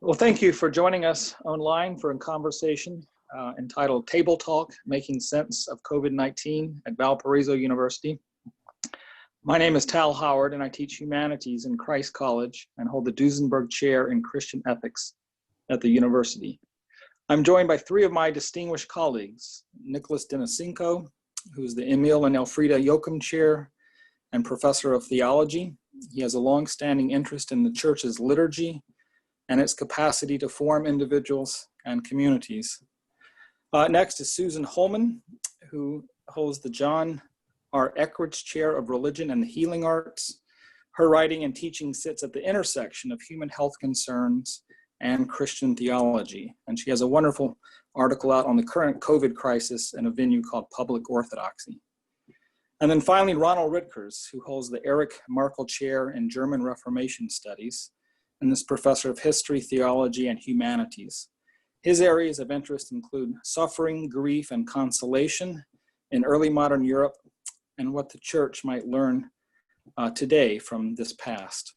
Well, thank you for joining us online for a conversation entitled Table Talk, Making Sense of COVID-19 at Valparaiso University. My name is Tal Howard, and I teach humanities in Christ College and hold the Duesenberg Chair in Christian Ethics at the university. I'm joined by three of my distinguished colleagues, Nicholas Denisenko, who's the Emil and Elfrida Jochum Chair and Professor of Theology. He has a long-standing interest in the Church's liturgy and its capacity to form individuals and communities. Next is Susan Holman, who holds the John R. Eckridge Chair of Religion and the Healing Arts. Her writing and teaching sits at the intersection of human health concerns and Christian theology. And she has a wonderful article out on the current COVID crisis in a venue called Public Orthodoxy. And then finally, Ronald Ritkers, who holds the Erich Markl Chair in German Reformation Studies, and is professor of history, theology, and humanities. His areas of interest include suffering, grief, and consolation in early modern Europe, and what the Church might learn today from this past.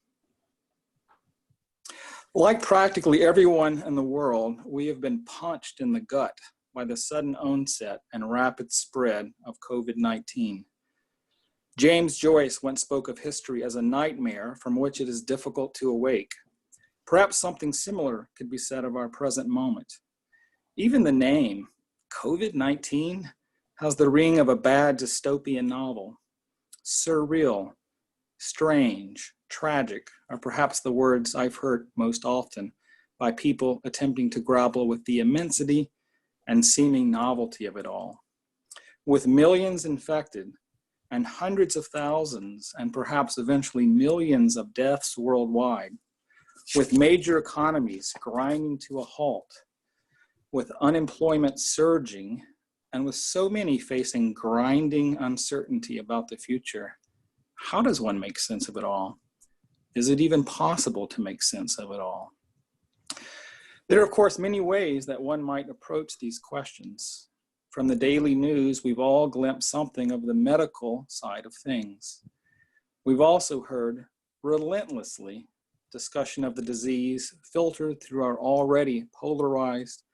Like practically everyone in the world, we have been punched in the gut by the sudden onset and rapid spread of COVID-19. James Joyce once spoke of history as a nightmare from which it is difficult to awake. Perhaps something similar could be said of our present moment. Even the name, COVID-19, has the ring of a bad dystopian novel. Surreal, strange, tragic are perhaps the words I've heard most often by people attempting to grapple with the immensity and seeming novelty of it all. With millions infected and hundreds of thousands and perhaps eventually millions of deaths worldwide, with major economies grinding to a halt, with unemployment surging, and with so many facing grinding uncertainty about the future, how does one make sense of it all? Is it even possible to make sense of it all? There are, of course, many ways that one might approach these questions. From the daily news, we've all glimpsed something of the medical side of things. We've also heard relentlessly discussion of the disease filtered through our already polarized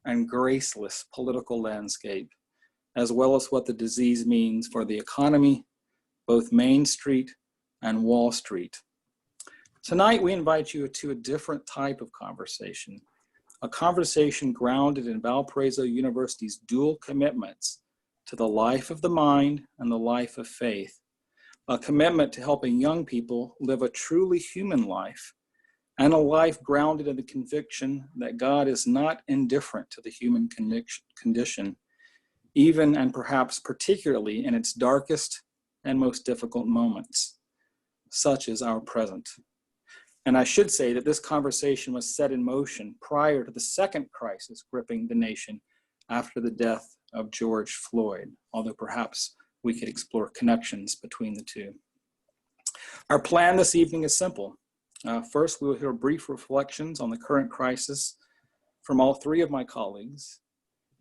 and graceless political landscape, as well as what the disease means for the economy, both Main Street and Wall Street. Tonight, we invite you to a different type of conversation, a conversation grounded in Valparaiso University's dual commitments to the life of the mind and the life of faith, a commitment to helping young people live a truly human life and a life grounded in the conviction that God is not indifferent to the human condition, even and perhaps particularly in its darkest and most difficult moments, such as our present. And I should say that this conversation was set in motion prior to the second crisis gripping the nation after the death of George Floyd, although perhaps we could explore connections between the two. Our plan this evening is simple. First, we will hear brief reflections on the current crisis from all three of my colleagues.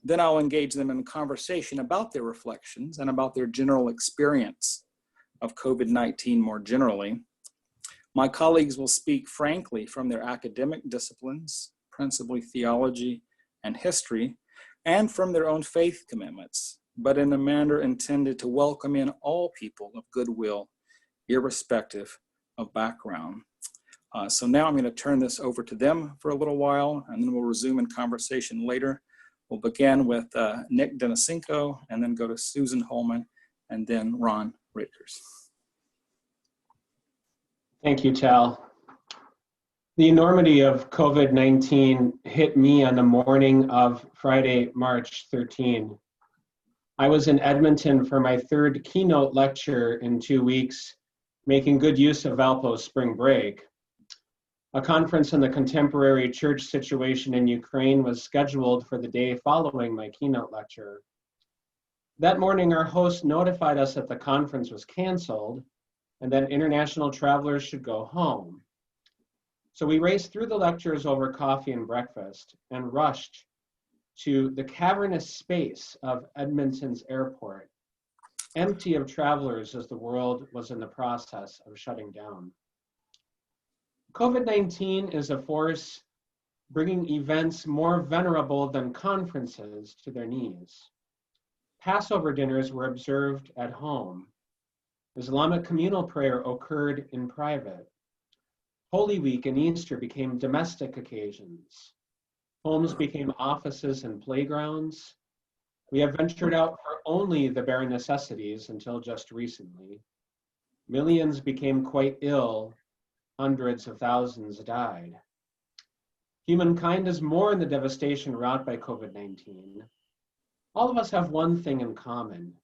Then I'll engage them in a conversation about their reflections and about their general experience of COVID-19 more generally. My colleagues will speak frankly from their academic disciplines, principally theology and history, and from their own faith commitments, but in a manner intended to welcome in all people of goodwill, irrespective of background. So now I'm going to turn this over to them for a little while, and then we'll resume in conversation later. We'll begin with Nick Denisenko, and then go to Susan Holman, and then Ron Ritkers. Thank you, Tal. The enormity of COVID-19 hit me on the morning of Friday, March 13. I was in Edmonton for my third keynote lecture in 2 weeks, making good use of Valpo's spring break. A conference on the contemporary church situation in Ukraine was scheduled for the day following my keynote lecture. That morning, our host notified us that the conference was canceled and that international travelers should go home. So we raced through the lectures over coffee and breakfast and rushed to the cavernous space of Edmonton's airport, empty of travelers as the world was in the process of shutting down. COVID-19 is a force bringing events more venerable than conferences to their knees. Passover dinners were observed at home. Islamic communal prayer occurred in private. Holy Week and Easter became domestic occasions. Homes became offices and playgrounds. We have ventured out for only the bare necessities until just recently. Millions became quite ill. Hundreds of thousands died. Humankind is mourning the devastation wrought by COVID-19. All of us have one thing in common.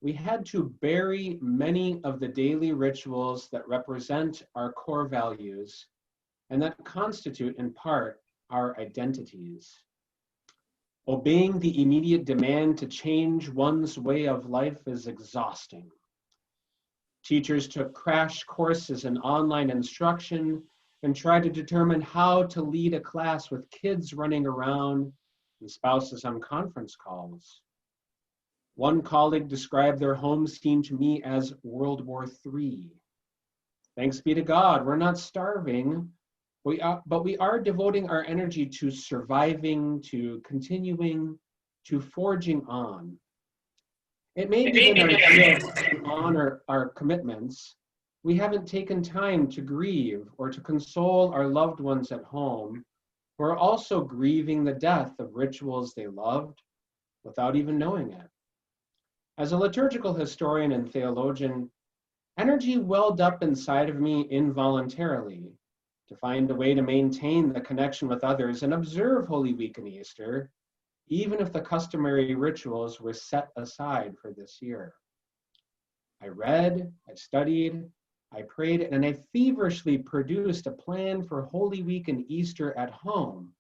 We had to bury many of the daily rituals that represent our core values and that constitute, in part, our identities. Obeying the immediate demand to change one's way of life is exhausting. Teachers took crash courses in online instruction and tried to determine how to lead a class with kids running around and spouses on conference calls. One colleague described their home scene to me as World War III. Thanks be to God, we're not starving, but we are devoting our energy to surviving, to continuing, to forging on. It may be that our gifts to honor our commitments, we haven't taken time to grieve or to console our loved ones at home who are also grieving the death of rituals they loved without even knowing it. As a liturgical historian and theologian, energy welled up inside of me involuntarily to find a way to maintain the connection with others and observe Holy Week and Easter, even if the customary rituals were set aside for this year. I read, I studied, I prayed, and I feverishly produced a plan for Holy Week and Easter at home,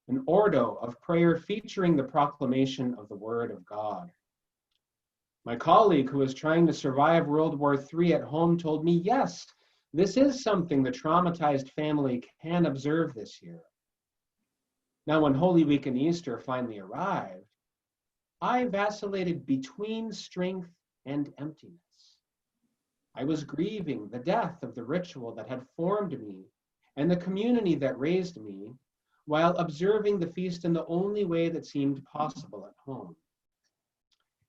an ordo of prayer featuring the proclamation of the Word of God. My colleague who was trying to survive World War III at home told me, yes, this is something the traumatized family can observe this year. Now, when Holy Week and Easter finally arrived, I vacillated between strength and emptiness. I was grieving the death of the ritual that had formed me and the community that raised me, while observing the feast in the only way that seemed possible at home.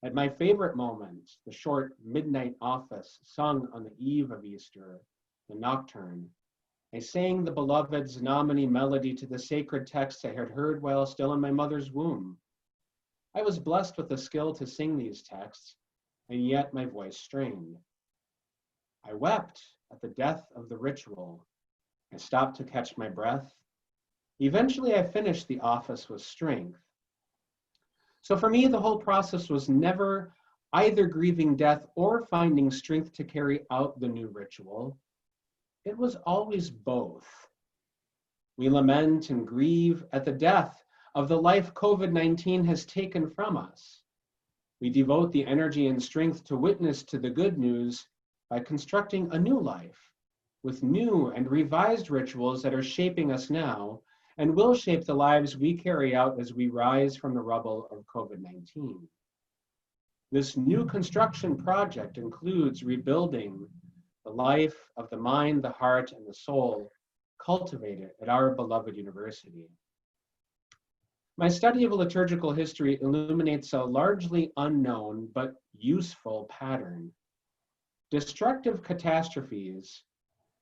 At my favorite moment, the short midnight office sung on the eve of Easter, the nocturne, I sang the beloved's nominee melody to the sacred texts I had heard while still in my mother's womb. I was blessed with the skill to sing these texts, and yet my voice strained. I wept at the death of the ritual. I stopped to catch my breath. Eventually, I finished the office with strength. So for me, the whole process was never either grieving death or finding strength to carry out the new ritual. It was always both. We lament and grieve at the death of the life COVID-19 has taken from us. We devote the energy and strength to witness to the good news by constructing a new life with new and revised rituals that are shaping us now and will shape the lives we carry out as we rise from the rubble of COVID-19. This new construction project includes rebuilding the life of the mind, the heart, and the soul cultivated at our beloved university. My study of liturgical history illuminates a largely unknown but useful pattern. Destructive catastrophes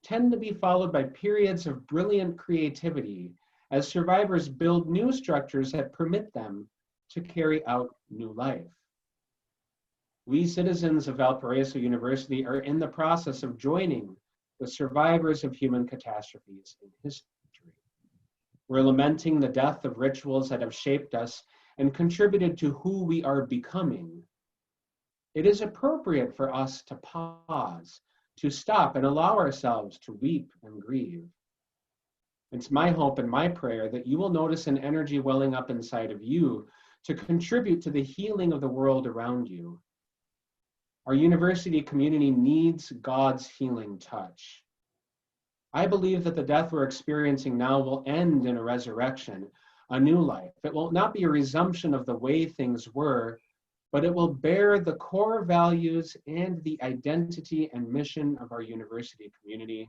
tend to be followed by periods of brilliant creativity as survivors build new structures that permit them to carry out new life. We citizens of Valparaiso University are in the process of joining the survivors of human catastrophes in history. We're lamenting the death of rituals that have shaped us and contributed to who we are becoming. It is appropriate for us to pause, to stop and allow ourselves to weep and grieve. It's my hope and my prayer that you will notice an energy welling up inside of you to contribute to the healing of the world around you. Our university community needs God's healing touch. I believe that the death we're experiencing now will end in a resurrection, a new life. It will not be a resumption of the way things were, but it will bear the core values and the identity and mission of our university community.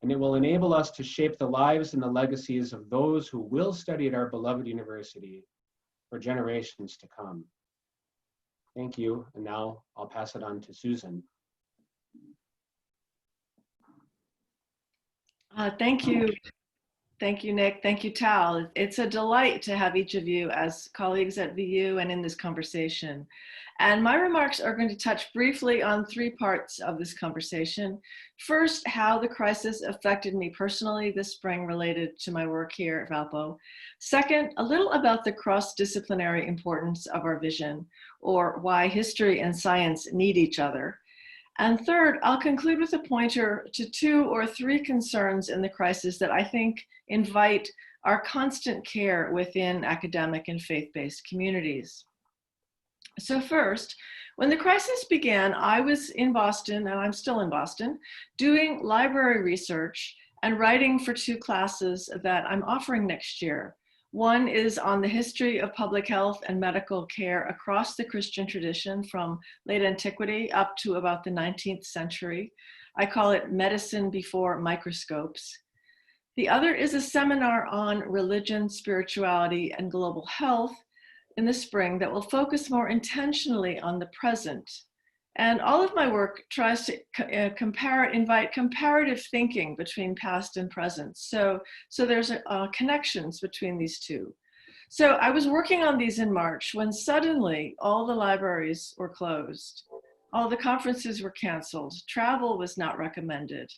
and it will enable us to shape the lives and the legacies of those who will study at our beloved university for generations to come. Thank you, and now I'll pass it on to Susan. Thank you. Thank you, Nick. Thank you, Tal. It's a delight to have each of you as colleagues at VU and in this conversation. And my remarks are going to touch briefly on three parts of this conversation. First, how the crisis affected me personally this spring related to my work here at Valpo. Second, a little about the cross-disciplinary importance of our vision, or why history and science need each other. And third, I'll conclude with a pointer to 2 or 3 concerns in the crisis that I think invite our constant care within academic and faith-based communities. So first, when the crisis began, I was in Boston, and I'm still in Boston, doing library research and writing for 2 classes that I'm offering next year. One is on the history of public health and medical care across the Christian tradition from late antiquity up to about the 19th century. I call it Medicine Before Microscopes. The other is a seminar on religion, spirituality, and global health in the spring that will focus more intentionally on the present. And all of my work tries to invite comparative thinking between past and present. So there's connections between these two. So I was working on these in March when suddenly all the libraries were closed. All the conferences were canceled. Travel was not recommended.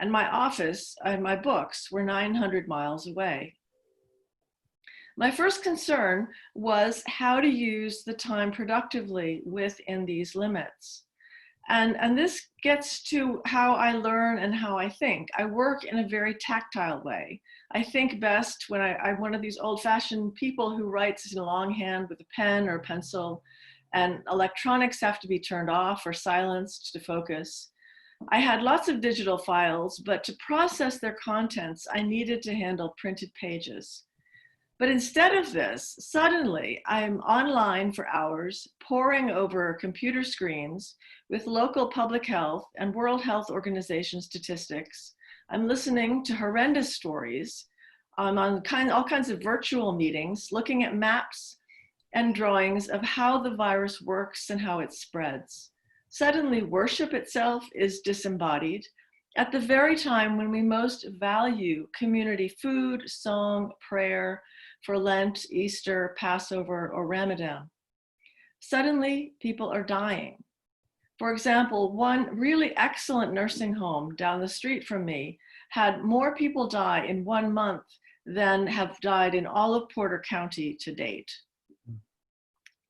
And my office and my books were 900 miles away. My first concern was how to use the time productively within these limits. And this gets to how I learn and how I think. I work in a very tactile way. I think best when I'm one of these old-fashioned people who writes in longhand with a pen or a pencil, and electronics have to be turned off or silenced to focus. I had lots of digital files, but to process their contents, I needed to handle printed pages. But instead of this, suddenly I'm online for hours, poring over computer screens with local public health and World Health Organization statistics. I'm listening to horrendous stories. I'm on all kinds of virtual meetings, looking at maps and drawings of how the virus works and how it spreads. Suddenly, worship itself is disembodied at the very time when we most value community food, song, prayer, for Lent, Easter, Passover, or Ramadan. Suddenly, people are dying. For example, one really excellent nursing home down the street from me had more people die in 1 month than have died in all of Porter County to date.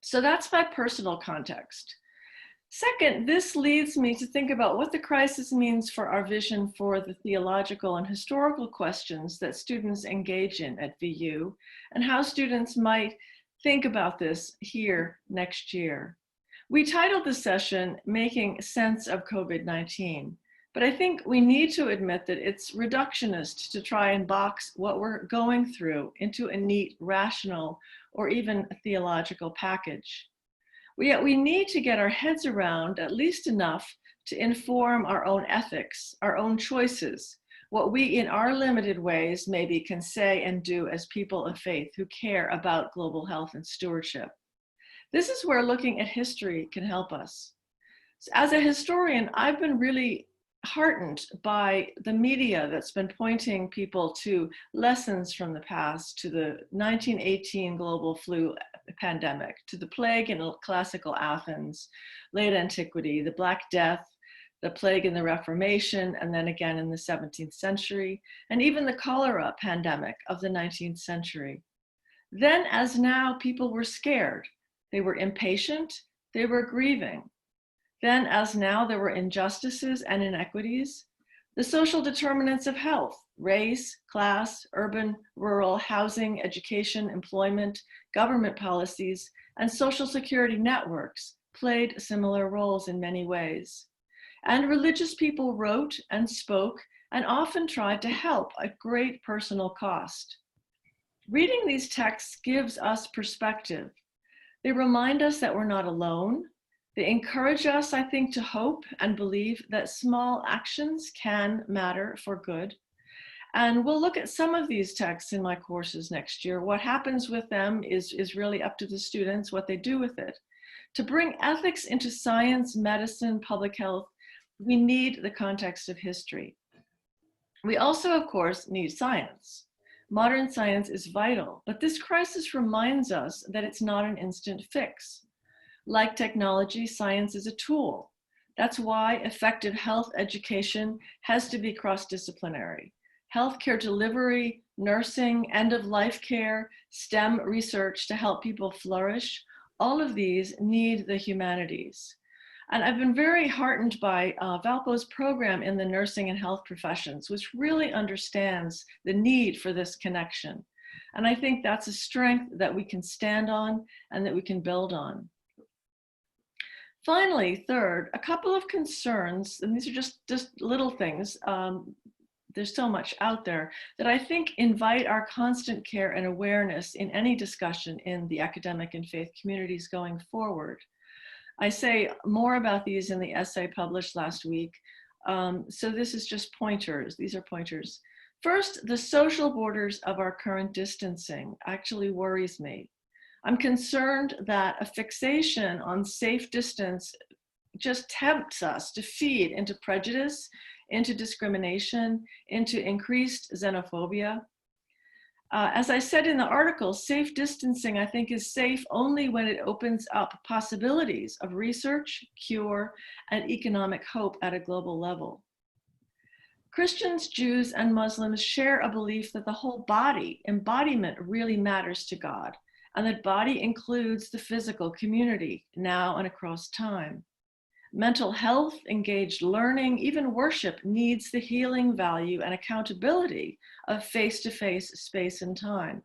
So that's my personal context. Second, this leads me to think about what the crisis means for our vision for the theological and historical questions that students engage in at VU, and how students might think about this here next year. We titled the session, Making Sense of COVID-19, but I think we need to admit that it's reductionist to try and box what we're going through into a neat, rational, or even a theological package. We need to get our heads around at least enough to inform our own ethics, our own choices, what we in our limited ways maybe can say and do as people of faith who care about global health and stewardship. This is where looking at history can help us. So as a historian, I've been really heartened by the media that's been pointing people to lessons from the past, to the 1918 global flu pandemic, to the plague in classical Athens, late antiquity, the Black Death, the plague in the Reformation, and then again in the 17th century, and even the cholera pandemic of the 19th century. Then as now, people were scared. They were impatient, they were grieving. Then as now, there were injustices and inequities. The social determinants of health, race, class, urban, rural, housing, education, employment, government policies, and social security networks played similar roles in many ways. And religious people wrote and spoke and often tried to help at great personal cost. Reading these texts gives us perspective. They remind us that we're not alone, They encourage us, I think, to hope and believe that small actions can matter for good. And we'll look at some of these texts in my courses next year. What happens with them is really up to the students, what they do with it. To bring ethics into science, medicine, public health, we need the context of history. We also, of course, need science. Modern science is vital, but this crisis reminds us that it's not an instant fix. Like technology, science is a tool. That's why effective health education has to be cross-disciplinary. Healthcare delivery, nursing, end-of-life care, STEM research to help people flourish, all of these need the humanities. And I've been very heartened by Valpo's program in the nursing and health professions, which really understands the need for this connection. And I think that's a strength that we can stand on and that we can build on. Finally, third, a couple of concerns, and these are just little things, there's so much out there, that I think invite our constant care and awareness in any discussion in the academic and faith communities going forward. I say more about these in the essay published last week, so this is just pointers, these are pointers. First, the social borders of our current distancing actually worries me. I'm concerned that a fixation on safe distance just tempts us to feed into prejudice, into discrimination, into increased xenophobia. As I said in the article, safe distancing, I think, is safe only when it opens up possibilities of research, cure, and economic hope at a global level. Christians, Jews, and Muslims share a belief that the whole body, embodiment, really matters to God, and that body includes the physical community now and across time. Mental health, engaged learning, even worship needs the healing value and accountability of face-to-face space and time.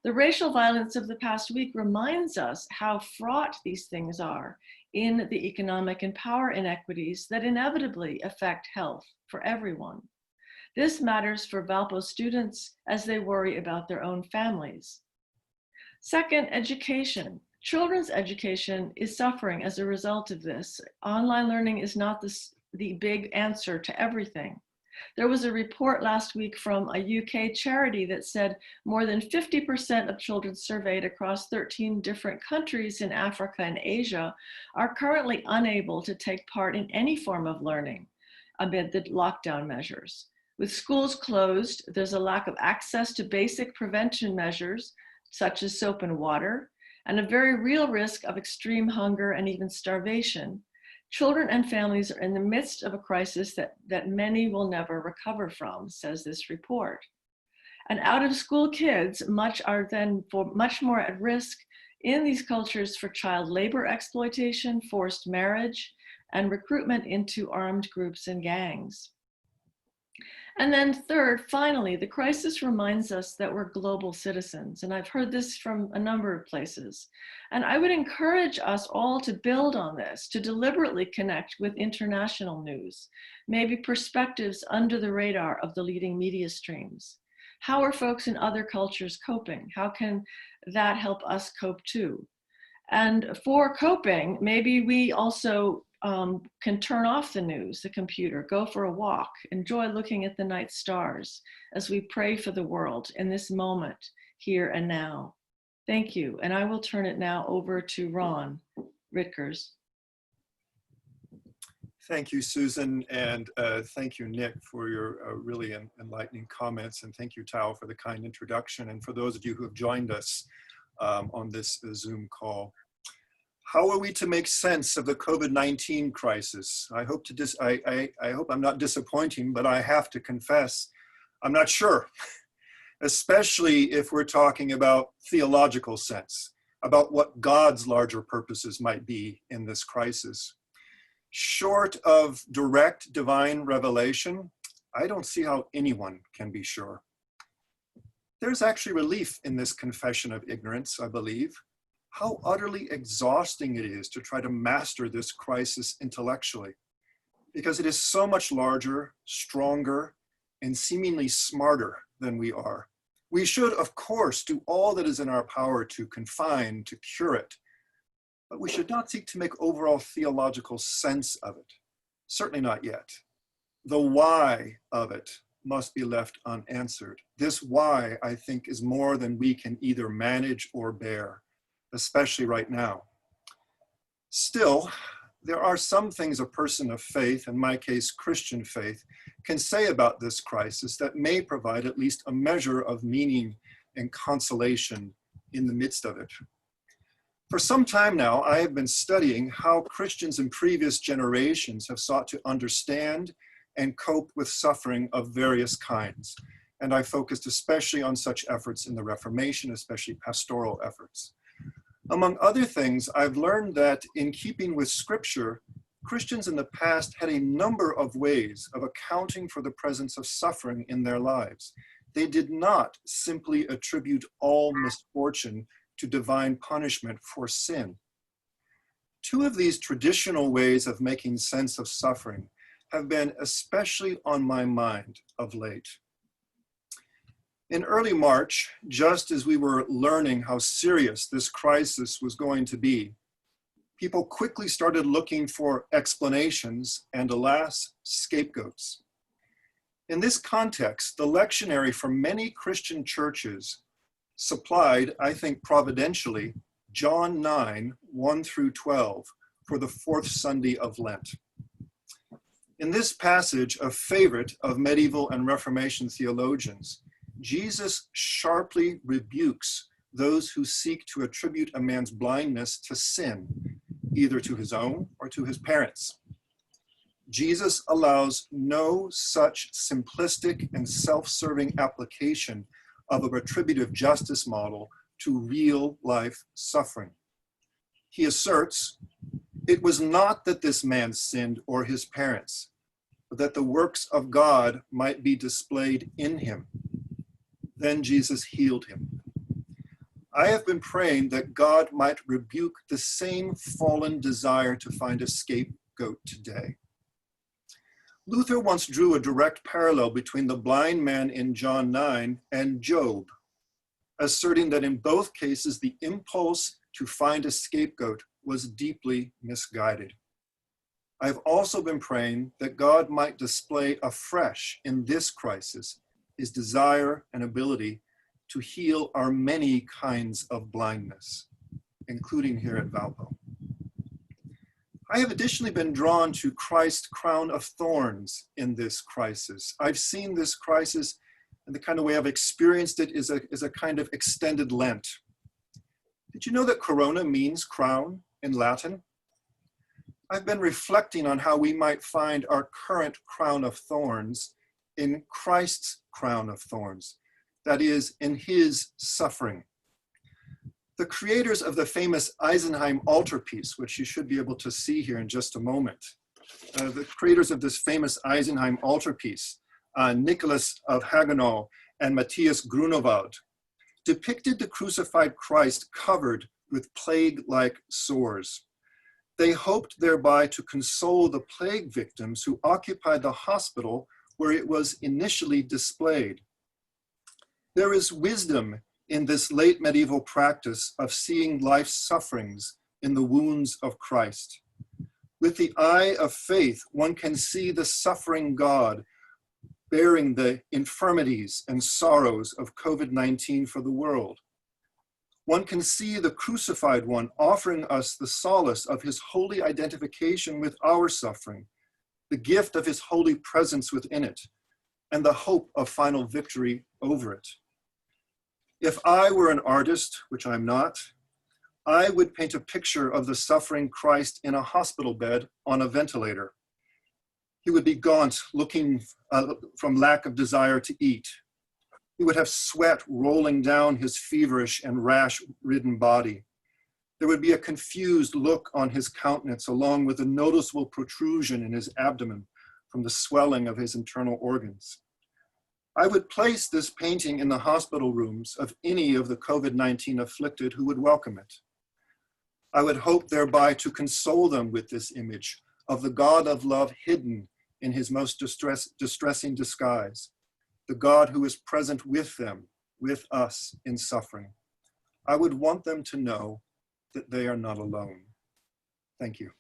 The racial violence of the past week reminds us how fraught these things are in the economic and power inequities that inevitably affect health for everyone. This matters for Valpo students as they worry about their own families. Second, education. Children's education is suffering as a result of this. Online learning is not the big answer to everything. There was a report last week from a UK charity that said more than 50% of children surveyed across 13 different countries in Africa and Asia are currently unable to take part in any form of learning amid the lockdown measures. With schools closed, there's a lack of access to basic prevention measures such as soap and water, and a very real risk of extreme hunger and even starvation. Children and families are in the midst of a crisis that many will never recover from, says this report. And out-of-school kids are then much more at risk in these cultures for child labor exploitation, forced marriage, and recruitment into armed groups and gangs. And then third, finally, the crisis reminds us that we're global citizens. And I've heard this from a number of places. And I would encourage us all to build on this, to deliberately connect with international news, maybe perspectives under the radar of the leading media streams. How are folks in other cultures coping? How can that help us cope too? And for coping, maybe we also can turn off the news, the computer, go for a walk, enjoy looking at the night stars as we pray for the world in this moment, here and now. Thank you. And I will turn it now over to Ron Ritkers. Thank you, Susan, and thank you, Nick, for your really enlightening comments, and thank you, Tao, for the kind introduction, and for those of you who have joined us on this Zoom call. How are we to make sense of the COVID-19 crisis? I hope I'm not disappointing, but I have to confess, I'm not sure, especially if we're talking about theological sense, about what God's larger purposes might be in this crisis. Short of direct divine revelation, I don't see how anyone can be sure. There's actually relief in this confession of ignorance, I believe. How utterly exhausting it is to try to master this crisis intellectually, because it is so much larger, stronger, and seemingly smarter than we are. We should, of course, do all that is in our power to confine, to cure it. but we should not seek to make overall theological sense of it. Certainly not yet. The why of it must be left unanswered. This why, I think, is more than we can either manage or bear, especially right now. Still, there are some things a person of faith, in my case, Christian faith, can say about this crisis that may provide at least a measure of meaning and consolation in the midst of it. For some time now, I have been studying how Christians in previous generations have sought to understand and cope with suffering of various kinds. And I focused especially on such efforts in the Reformation, especially pastoral efforts. Among other things, I've learned that in keeping with Scripture, Christians in the past had a number of ways of accounting for the presence of suffering in their lives. They did not simply attribute all misfortune to divine punishment for sin. Two of these traditional ways of making sense of suffering have been especially on my mind of late. In early March, just as we were learning how serious this crisis was going to be, people quickly started looking for explanations and, alas, scapegoats. In this context, the lectionary for many Christian churches supplied, I think providentially, John 9, 1 through 12 for the fourth Sunday of Lent. In this passage, a favorite of medieval and Reformation theologians, Jesus sharply rebukes those who seek to attribute a man's blindness to sin, either to his own or to his parents. Jesus allows no such simplistic and self-serving application of a retributive justice model to real life suffering. He asserts, it was not that this man sinned or his parents, but that the works of God might be displayed in him. Then Jesus healed him. I have been praying that God might rebuke the same fallen desire to find a scapegoat today. Luther once drew a direct parallel between the blind man in John 9 and Job, asserting that in both cases the impulse to find a scapegoat was deeply misguided. I've also been praying that God might display afresh in this crisis his desire and ability to heal our many kinds of blindness, including here at Valpo. I have additionally been drawn to Christ's crown of thorns in this crisis. I've seen this crisis, and the kind of way I've experienced it is a kind of extended Lent. Did you know that corona means crown in Latin? I've been reflecting on how we might find our current crown of thorns in Christ's crown of thorns, that is, in his suffering. The creators of the famous Eisenheim Altarpiece, which you should be able to see here in just a moment, the creators of this famous Eisenheim Altarpiece, Nicholas of Hagenau and Matthias Grunewald, depicted the crucified Christ covered with plague-like sores. They hoped thereby to console the plague victims who occupied the hospital where it was initially displayed. There is wisdom in this late medieval practice of seeing life's sufferings in the wounds of Christ. With the eye of faith, one can see the suffering God bearing the infirmities and sorrows of COVID-19 for the world. One can see the crucified one offering us the solace of his holy identification with our suffering, the gift of his holy presence within it, and the hope of final victory over it. If I were an artist, which I'm not, I would paint a picture of the suffering Christ in a hospital bed on a ventilator. He would be gaunt, looking from lack of desire to eat. He would have sweat rolling down his feverish and rash-ridden body. There would be a confused look on his countenance, along with a noticeable protrusion in his abdomen from the swelling of his internal organs. I would place this painting in the hospital rooms of any of the COVID-19 afflicted who would welcome it. I would hope thereby to console them with this image of the God of love hidden in his most distressing disguise, the God who is present with them, with us in suffering. I would want them to know that they are not alone. Thank you.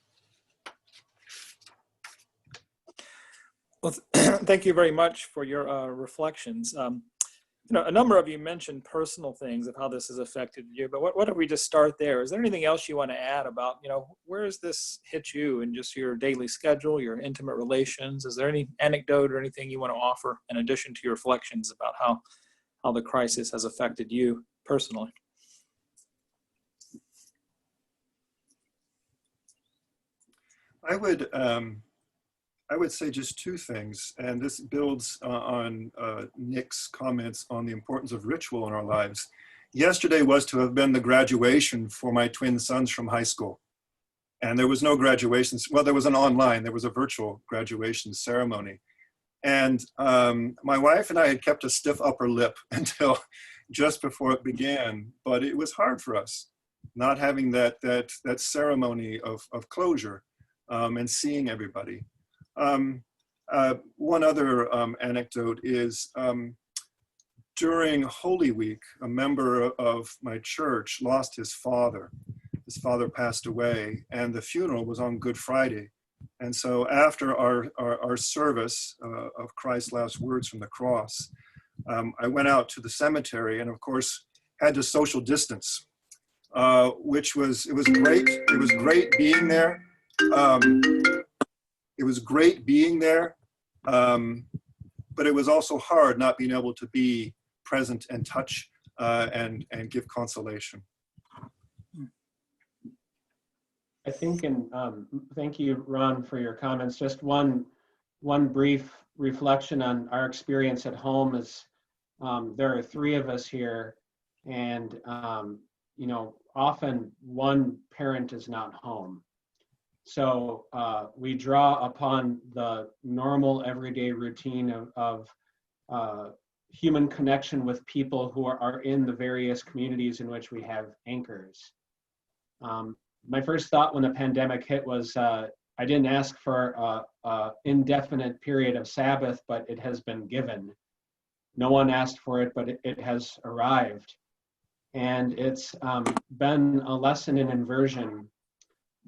Well, thank you very much for your reflections. A number of you mentioned personal things of how this has affected you, but what if we just start there? Is there anything else you want to add about, where does this hit you in just your daily schedule, your intimate relations? Is there any anecdote or anything you want to offer in addition to your reflections about how the crisis has affected you personally? I would say just two things, and this builds on Nick's comments on the importance of ritual in our lives. Yesterday was to have been the graduation for my twin sons from high school. And there was no graduation. Well, there was there was a virtual graduation ceremony. And my wife and I had kept a stiff upper lip until just before it began, but it was hard for us not having that ceremony of closure and seeing everybody. One other anecdote is during Holy Week, a member of my church lost his father. His father passed away, and the funeral was on Good Friday. And so after our service of Christ's last words from the cross, I went out to the cemetery and, of course, had to social distance, it was great. It was great being there. It was great being there, but it was also hard not being able to be present and touch and give consolation. I think, and thank you, Ron, for your comments. Just one brief reflection on our experience at home is there are three of us here, and often one parent is not home. So we draw upon the normal everyday routine of human connection with people who are in the various communities in which we have anchors. My first thought when the pandemic hit was I didn't ask for an indefinite period of Sabbath, but it has been given. No one asked for it, but it has arrived. And it's been a lesson in inversion,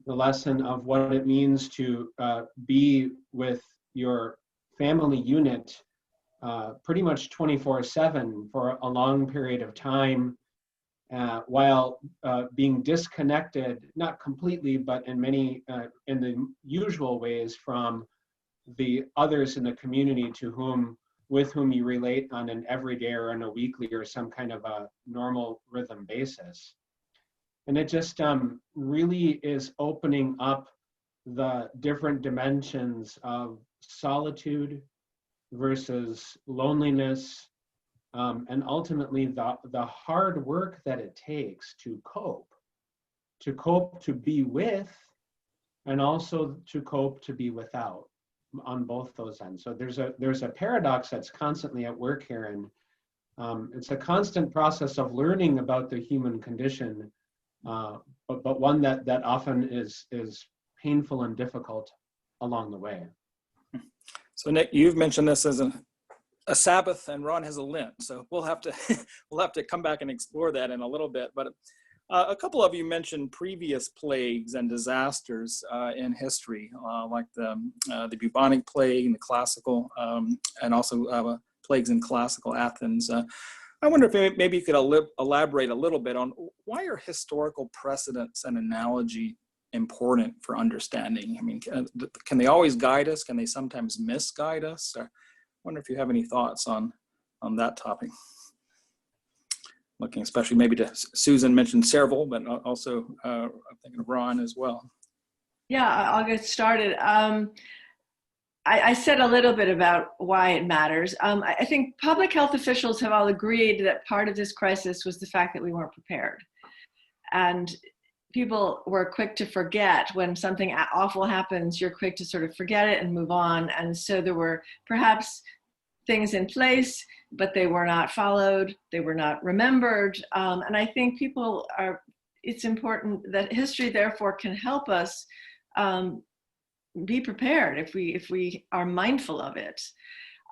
the lesson of what it means to be with your family unit pretty much 24/7 for a long period of time, while being disconnected, not completely, but in many, in the usual ways, from the others in the community with whom you relate on an everyday or on a weekly or some kind of a normal rhythm basis. And it just really is opening up the different dimensions of solitude versus loneliness, and ultimately the hard work that it takes to cope, to be with, and also to cope to be without, on both those ends. So there's a paradox that's constantly at work here, and it's a constant process of learning about the human condition, but one that often is painful and difficult along the way. So Nick, you've mentioned this as a Sabbath, and Ron has a Lent. So we'll have to come back and explore that in a little bit. But a couple of you mentioned previous plagues and disasters in history, like the Bubonic Plague and the classical, and also plagues in classical Athens. I wonder if maybe you could elaborate a little bit on why are historical precedents and analogy important for understanding? I mean, can they always guide us? Can they sometimes misguide us? I wonder if you have any thoughts on that topic. Looking especially maybe to Susan mentioned several, but also I'm thinking of Ron as well. Yeah, I'll get started. I said a little bit about why it matters. I think public health officials have all agreed that part of this crisis was the fact that we weren't prepared. And people were quick to forget when something awful happens, you're quick to sort of forget it and move on. And so there were perhaps things in place, but they were not followed, they were not remembered. And I think it's important that history therefore can help us be prepared if we are mindful of it.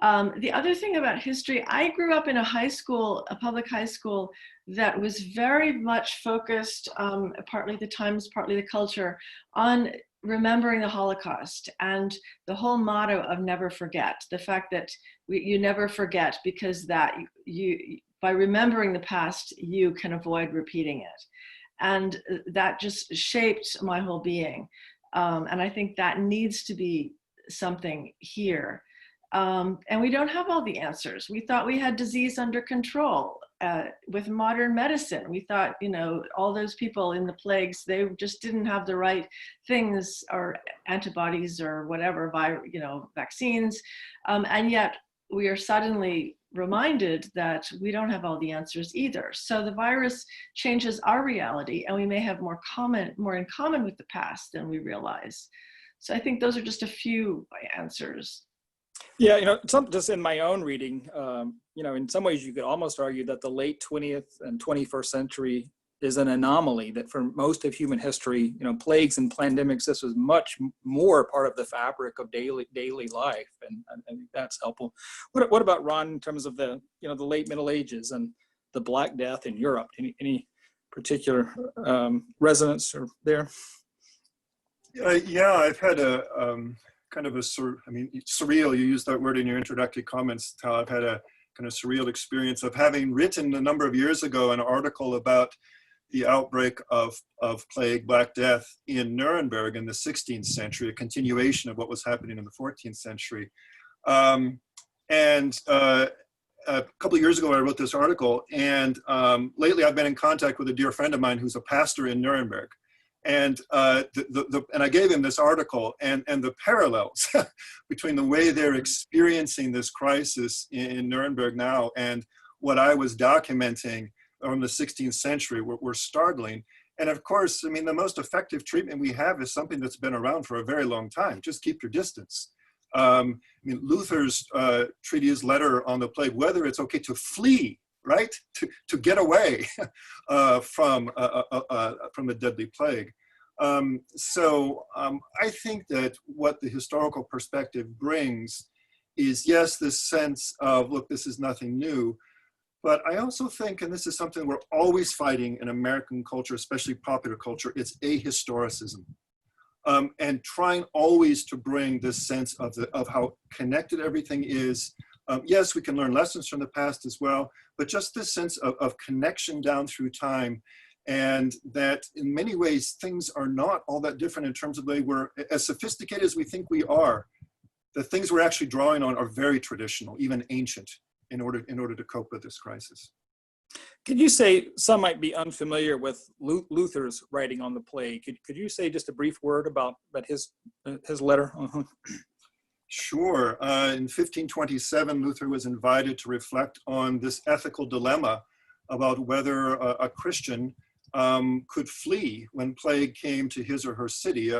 The other thing about history, I grew up in a high school, a public high school, that was very much focused, partly the times, partly the culture, on remembering the Holocaust and the whole motto of never forget. The fact that you never forget, because that by remembering the past, you can avoid repeating it. And that just shaped my whole being. And I think that needs to be something here. And we don't have all the answers. We thought we had disease under control with modern medicine. We thought, you know, all those people in the plagues, they just didn't have the right things, or antibodies or whatever, vaccines. And yet we are suddenly reminded that we don't have all the answers either. So the virus changes our reality, and we may have more in common with the past than we realize. So I think those are just a few answers. Yeah, you know, just in my own reading, you know, in some ways you could almost argue that the late 20th and 21st century is an anomaly, that for most of human history, you know, plagues and pandemics, this was much more part of the fabric of daily life, and I think that's helpful. What about, Ron, in terms of the, you know, the late Middle Ages and the Black Death in Europe? Any particular resonance or there? Yeah, I've had a kind of a surreal, you used that word in your introductory comments, Tal. I've had a kind of surreal experience of having written a number of years ago an article about the outbreak of plague, Black Death, in Nuremberg in the 16th century, a continuation of what was happening in the 14th century. A couple of years ago, I wrote this article, and lately I've been in contact with a dear friend of mine who's a pastor in Nuremberg. And and I gave him this article, and the parallels between the way they're experiencing this crisis in Nuremberg now and what I was documenting from the 16th century were startling. And of course, I mean, the most effective treatment we have is something that's been around for a very long time. Just keep your distance. I mean, Luther's treatise letter on the plague, whether it's okay to flee, right? To get away from the deadly plague. I think that what the historical perspective brings is, yes, this sense of, look, this is nothing new. But I also think, and this is something we're always fighting in American culture, especially popular culture, it's ahistoricism. And trying always to bring this sense of how connected everything is. Yes, we can learn lessons from the past as well, but just this sense of connection down through time, and that in many ways things are not all that different in terms of the way we're as sophisticated as we think we are. The things we're actually drawing on are very traditional, even ancient, in order to cope with this crisis. Could you say, some might be unfamiliar with Luther's writing on the plague. Could you say just a brief word about his letter? Sure. In 1527, Luther was invited to reflect on this ethical dilemma about whether a Christian could flee when plague came to his or her city.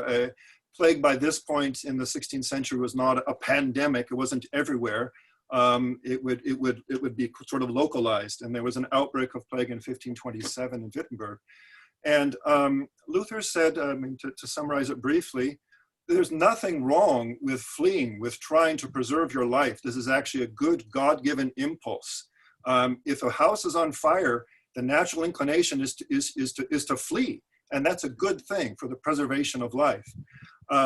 Plague by this point in the 16th century was not a pandemic. It wasn't everywhere. It would be sort of localized, and there was an outbreak of plague in 1527 in Wittenberg. And Luther said, to summarize it briefly, there's nothing wrong with fleeing, with trying to preserve your life. This is actually a good God-given impulse. If a house is on fire, the natural inclination is to flee, and that's a good thing for the preservation of life.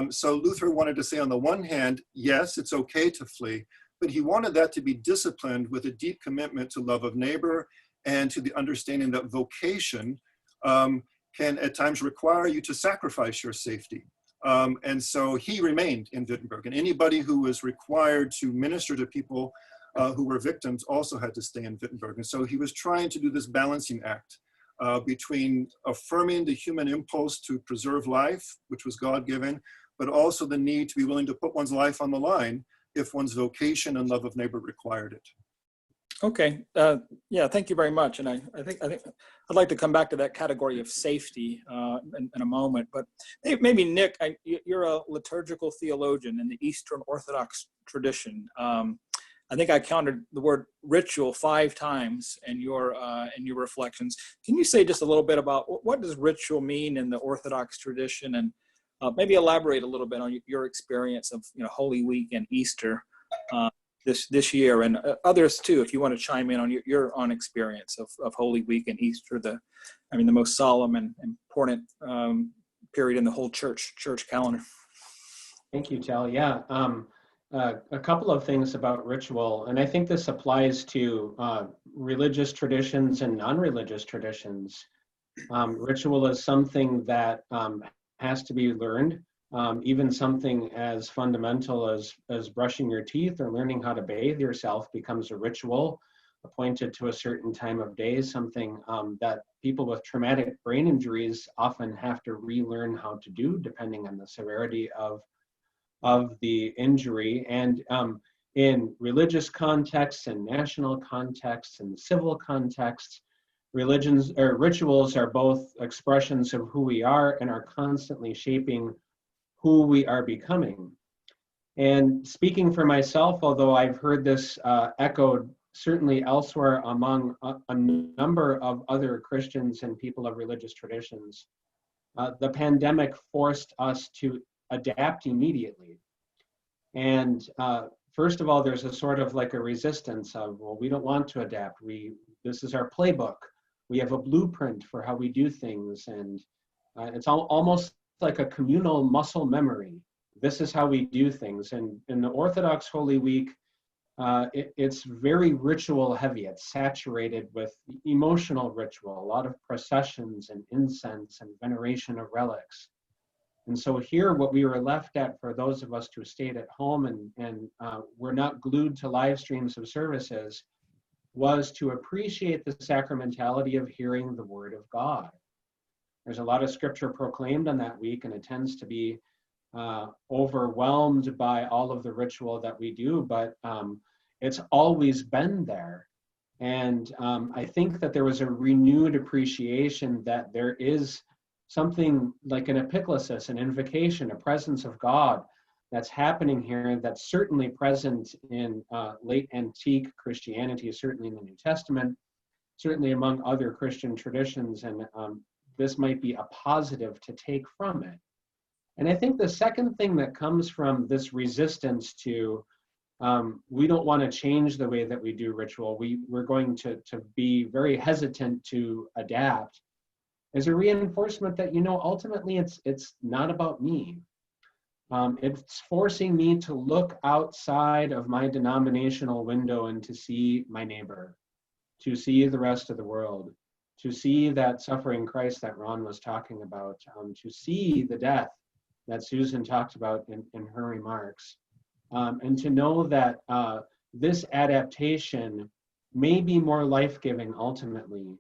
So Luther wanted to say, on the one hand, yes, it's okay to flee, but he wanted that to be disciplined with a deep commitment to love of neighbor and to the understanding that vocation can at times require you to sacrifice your safety. And so he remained in Wittenberg, and anybody who was required to minister to people who were victims also had to stay in Wittenberg. And so he was trying to do this balancing act between affirming the human impulse to preserve life, which was God-given, but also the need to be willing to put one's life on the line if one's vocation and love of neighbor required it. Okay, yeah, thank you very much. And I think I'd like to come back to that category of safety in a moment. But maybe Nick, you're a liturgical theologian in the Eastern Orthodox tradition. I think I counted the word ritual 5 times in your reflections. Can you say just a little bit about what does ritual mean in the Orthodox tradition, and maybe elaborate a little bit on your experience of Holy Week and Easter this year, and others too, if you want to chime in on your own experience of Holy Week and Easter, the most solemn and important period in the whole church calendar. Thank you, Tal. Yeah, a couple of things about ritual, and I think this applies to religious traditions and non-religious traditions. Ritual is something that has to be learned. Even something as fundamental as brushing your teeth or learning how to bathe yourself becomes a ritual appointed to a certain time of day, something that people with traumatic brain injuries often have to relearn how to do depending on the severity of the injury. And in religious contexts and national contexts and civil contexts, rituals are both expressions of who we are and are constantly shaping who we are becoming. And speaking for myself, although I've heard this echoed certainly elsewhere among a number of other Christians and people of religious traditions, the pandemic forced us to adapt immediately. And first of all, there's a sort of like a resistance of, well, we don't want to adapt. This is our playbook. We have a blueprint for how we do things. And it's almost like a communal muscle memory. This is how we do things. And in the Orthodox Holy Week, it's very ritual heavy. It's saturated with emotional ritual, a lot of processions and incense and veneration of relics. And so here, what we were left at for those of us who stayed at home and were not glued to live streams of services was to appreciate the sacramentality of hearing the word of God. There's a lot of scripture proclaimed on that week, and it tends to be overwhelmed by all of the ritual that we do, but it's always been there. And I think that there was a renewed appreciation that there is something like an epiclesis, an invocation, a presence of God that's happening here that's certainly present in late antique Christianity, certainly in the New Testament, certainly among other Christian traditions, and this might be a positive to take from it. And I think the second thing that comes from this resistance to, we don't want to change the way that we do ritual, we're going to be very hesitant to adapt, is a reinforcement that, ultimately it's not about me. It's forcing me to look outside of my denominational window and to see my neighbor, to see the rest of the world, to see that suffering Christ that Ron was talking about, to see the death that Susan talked about in her remarks, and to know that this adaptation may be more life-giving ultimately,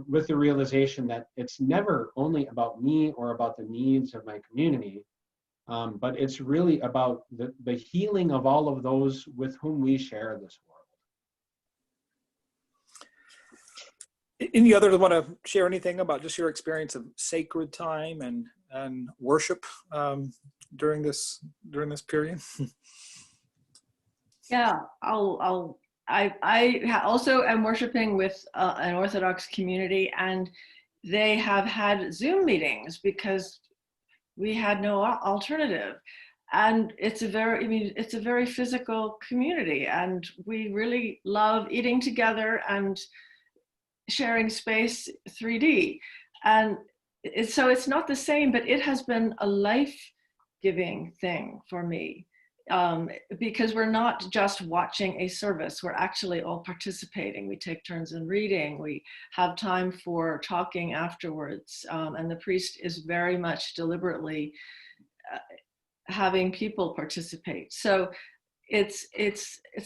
with the realization that it's never only about me or about the needs of my community, but it's really about the healing of all of those with whom we share this world. Any others want to share anything about just your experience of sacred time and worship during this period? Yeah, I also am worshiping with an Orthodox community, and they have had Zoom meetings because we had no alternative. And it's a very physical community, and we really love eating together and sharing space 3D. And so it's not the same, but it has been a life-giving thing for me. Because we're not just watching a service, we're actually all participating. We take turns in reading, we have time for talking afterwards, and the priest is very much deliberately having people participate. So it's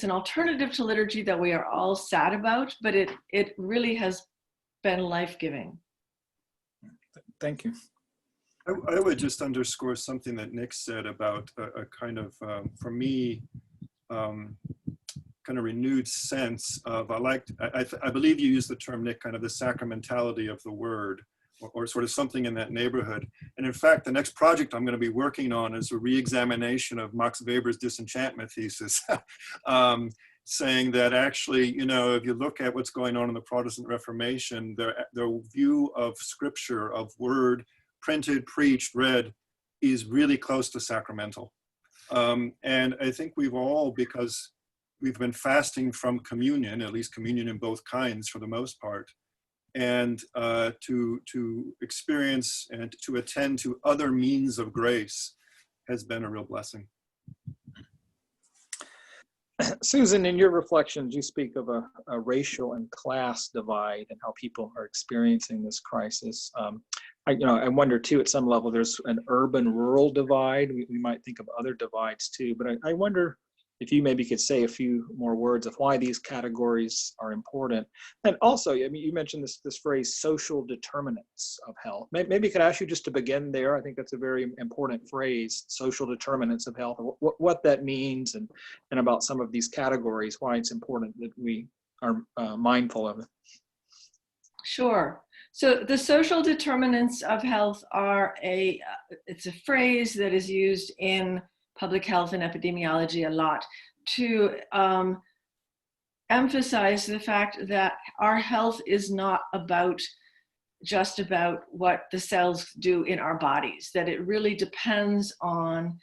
an alternative to liturgy that we are all sad about, but it really has been life-giving. Thank you. I would just underscore something that Nick said about a kind of, for me, kind of renewed sense of, I believe you used the term, Nick, kind of the sacramentality of the word, or sort of something in that neighborhood. And in fact, the next project I'm going to be working on is a re-examination of Max Weber's disenchantment thesis, saying that actually, if you look at what's going on in the Protestant Reformation, their view of scripture, of word, printed, preached, read, is really close to sacramental. And I think we've all, because we've been fasting from communion, at least communion in both kinds for the most part, and to experience and to attend to other means of grace has been a real blessing. Susan, in your reflections, you speak of a racial and class divide and how people are experiencing this crisis. I wonder too, at some level, there's an urban-rural divide. We might think of other divides too, but I wonder if you maybe could say a few more words of why these categories are important. And also, I mean, you mentioned this phrase, social determinants of health. Maybe I could ask you just to begin there. I think that's a very important phrase, social determinants of health, what that means, and about some of these categories, why it's important that we are mindful of it. Sure. So the social determinants of health are it's a phrase that is used in public health and epidemiology a lot to emphasize the fact that our health is not just about what the cells do in our bodies, that it really depends on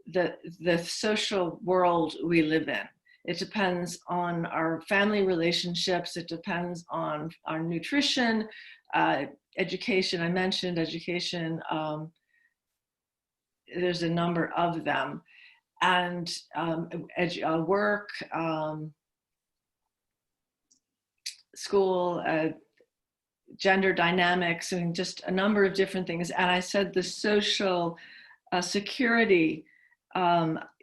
the social world we live in. It depends on our family relationships. It depends on our nutrition, education. I mentioned education. There's a number of them, and work, school, gender dynamics, and just a number of different things. And I said the social security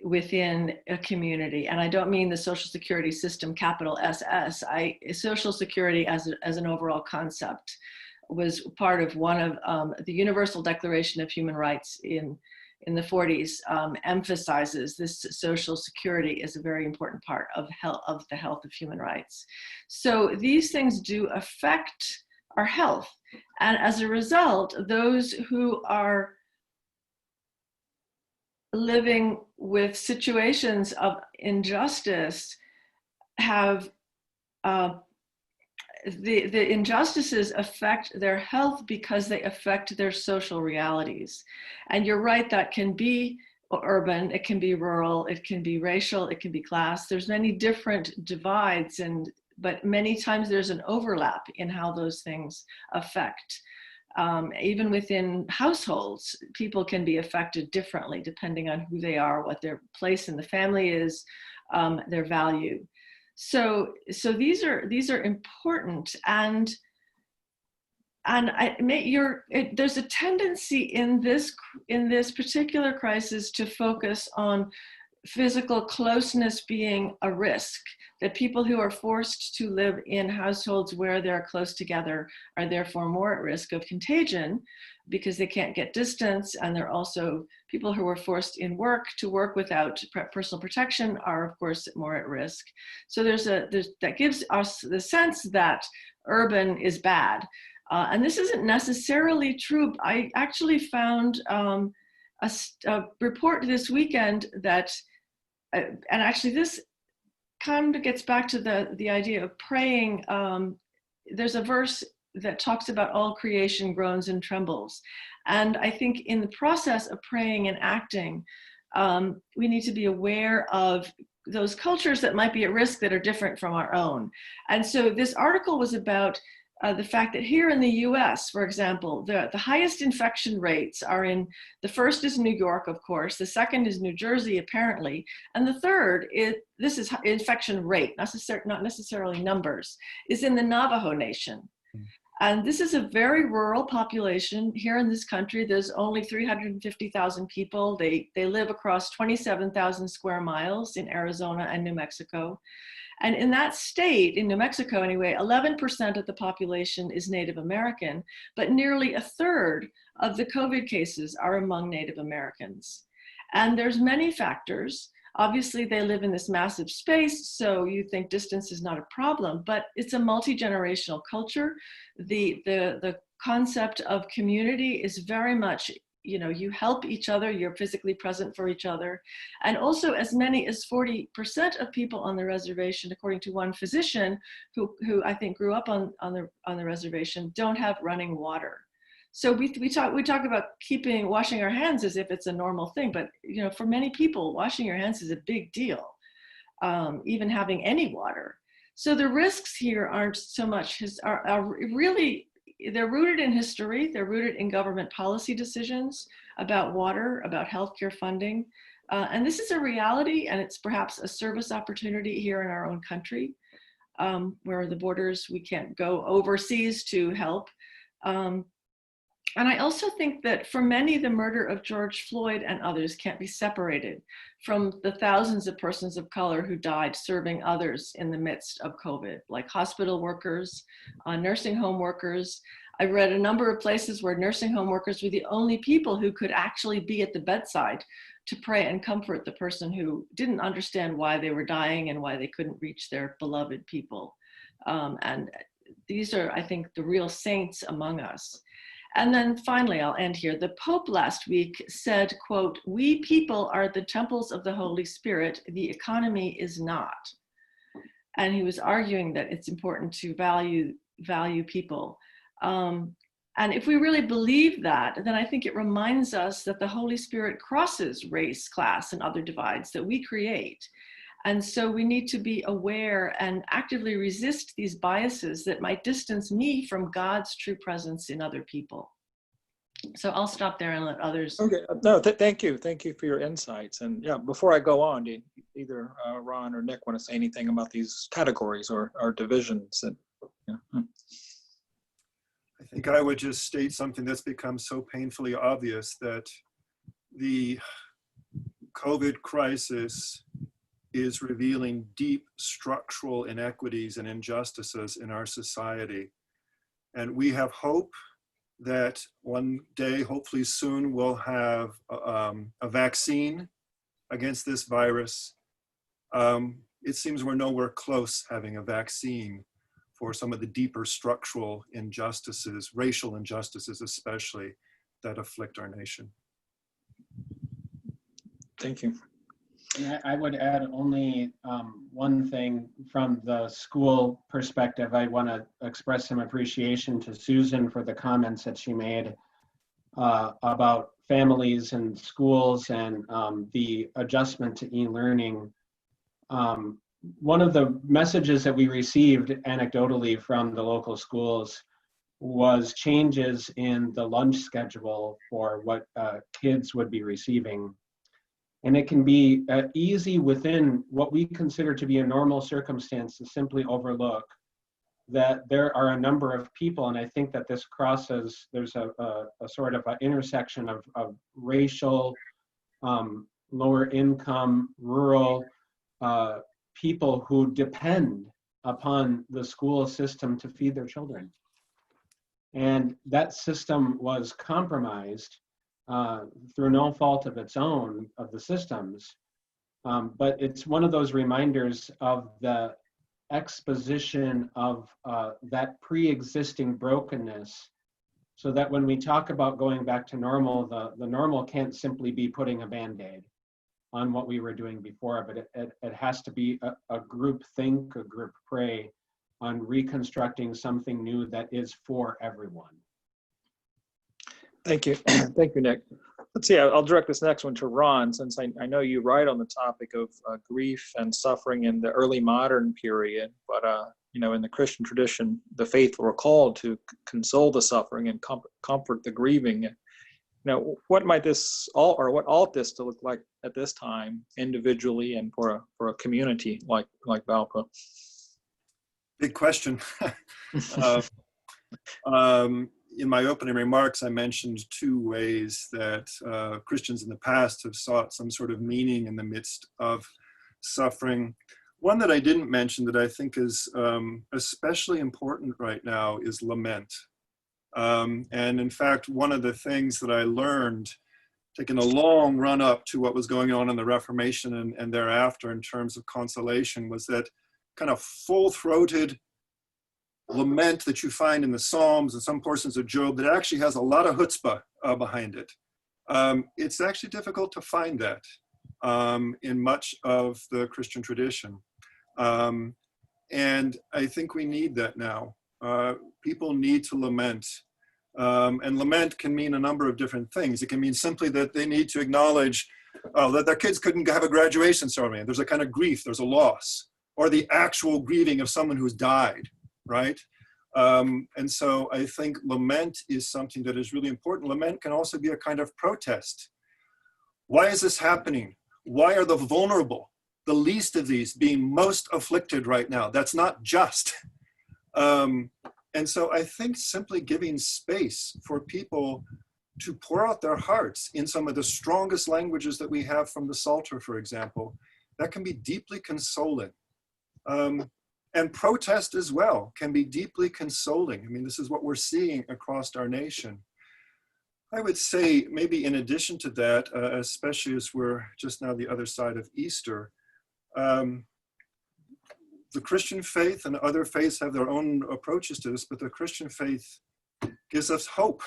within a community, and I don't mean the social security system, capital SS. Social security as an overall concept was part of one of the Universal Declaration of Human Rights in the 40s, emphasizes this social security is a very important part of the health of human rights. So these things do affect our health. And as a result, those who are living with situations of injustice have the injustices affect their health because they affect their social realities. And you're right, that can be urban, it can be rural, it can be racial, it can be class. There's many different divides, but many times there's an overlap in how those things affect. Even within households, people can be affected differently depending on who they are, what their place in the family is, their value. So these are important, and there's a tendency in this particular crisis to focus on physical closeness being a risk, that people who are forced to live in households where they're close together are therefore more at risk of contagion because they can't get distance, and they're also people who are forced in work to work without personal protection are of course more at risk. So that gives us the sense that urban is bad. And this isn't necessarily true. I actually found a report this weekend that, and actually this kind of gets back to the idea of praying. There's a verse that talks about all creation groans and trembles. And I think in the process of praying and acting, we need to be aware of those cultures that might be at risk that are different from our own. And so this article was about the fact that here in the US, for example, the highest infection rates are the first is New York, of course, the second is New Jersey, apparently, and the third this is infection rate, not necessarily numbers, is in the Navajo Nation. And this is a very rural population. Here in this country, there's only 350,000 people. They live across 27,000 square miles in Arizona and New Mexico. And in that state, in New Mexico anyway, 11% of the population is Native American, but nearly a third of the COVID cases are among Native Americans. And there's many factors. Obviously, they live in this massive space, so you think distance is not a problem, but it's a multi-generational culture. The concept of community is very much, you help each other, you're physically present for each other. And also as many as 40% of people on the reservation, according to one physician who I think grew up on the reservation, don't have running water. So we talk about washing our hands as if it's a normal thing, but for many people, washing your hands is a big deal, even having any water. So the risks here aren't so much are really, they're rooted in history. They're rooted in government policy decisions about water, about healthcare funding. And this is a reality, and it's perhaps a service opportunity here in our own country, where the borders, we can't go overseas to help. And I also think that for many, the murder of George Floyd and others can't be separated from the thousands of persons of color who died serving others in the midst of COVID, like hospital workers, nursing home workers. I read a number of places where nursing home workers were the only people who could actually be at the bedside to pray and comfort the person who didn't understand why they were dying and why they couldn't reach their beloved people. And these are, I think, the real saints among us. And then finally, I'll end here. The Pope last week said, quote, "We people are the temples of the Holy Spirit. The economy is not." And he was arguing that it's important to value people. And if we really believe that, then I think it reminds us that the Holy Spirit crosses race, class, and other divides that we create. And so we need to be aware and actively resist these biases that might distance me from God's true presence in other people. So I'll stop there and let others. Okay, no, thank you. Thank you for your insights. And yeah, before I go on, do either Ron or Nick want to say anything about these categories or divisions? And, yeah. I think I would just state something that's become so painfully obvious, that the COVID crisis is revealing deep structural inequities and injustices in our society. And we have hope that one day, hopefully soon, we'll have a vaccine against this virus. It seems we're nowhere close having a vaccine for some of the deeper structural injustices, racial injustices especially, that afflict our nation. Thank you. And I would add only one thing from the school perspective. I want to express some appreciation to Susan for the comments that she made about families and schools and the adjustment to e-learning. One of the messages that we received anecdotally from the local schools was changes in the lunch schedule for what kids would be receiving. And it can be easy within what we consider to be a normal circumstance to simply overlook that there are a number of people, and I think that this crosses, there's a sort of an intersection of racial, lower income, rural people who depend upon the school system to feed their children. And that system was compromised through no fault of its own, of the systems. But it's one of those reminders of the exposition of that pre-existing brokenness, so that when we talk about going back to normal, the normal can't simply be putting a Band-Aid on what we were doing before, but it has to be a group think, a group pray on reconstructing something new that is for everyone. Thank you. Thank you, Nick. Let's see, I'll direct this next one to Ron, since I know you write on the topic of grief and suffering in the early modern period, but in the Christian tradition, the faithful are called to console the suffering and comfort the grieving. Now, what might this what ought this to look like at this time, individually and for a community like Valpo? Big question. In my opening remarks, I mentioned two ways that Christians in the past have sought some sort of meaning in the midst of suffering. One that I didn't mention that I think is especially important right now is lament. And in fact, one of the things that I learned, taking a long run up to what was going on in the Reformation and thereafter in terms of consolation, was that kind of full-throated lament that you find in the Psalms and some portions of Job that actually has a lot of chutzpah behind it. It's actually difficult to find that in much of the Christian tradition. And I think we need that now. People need to lament And lament can mean a number of different things. It can mean simply that they need to acknowledge that their kids couldn't have a graduation ceremony. There's a kind of grief, there's a loss, or the actual grieving of someone who's died, right? And so I think lament is something that is really important. Lament can also be a kind of protest. Why is this happening? Why are the vulnerable, the least of these, being most afflicted right now? That's not just. And so I think simply giving space for people to pour out their hearts in some of the strongest languages that we have from the Psalter, for example, that can be deeply consoling. And protest as well can be deeply consoling. I mean, this is what we're seeing across our nation. I would say maybe in addition to that, especially as we're just now the other side of Easter, the Christian faith and other faiths have their own approaches to this, but the Christian faith gives us hope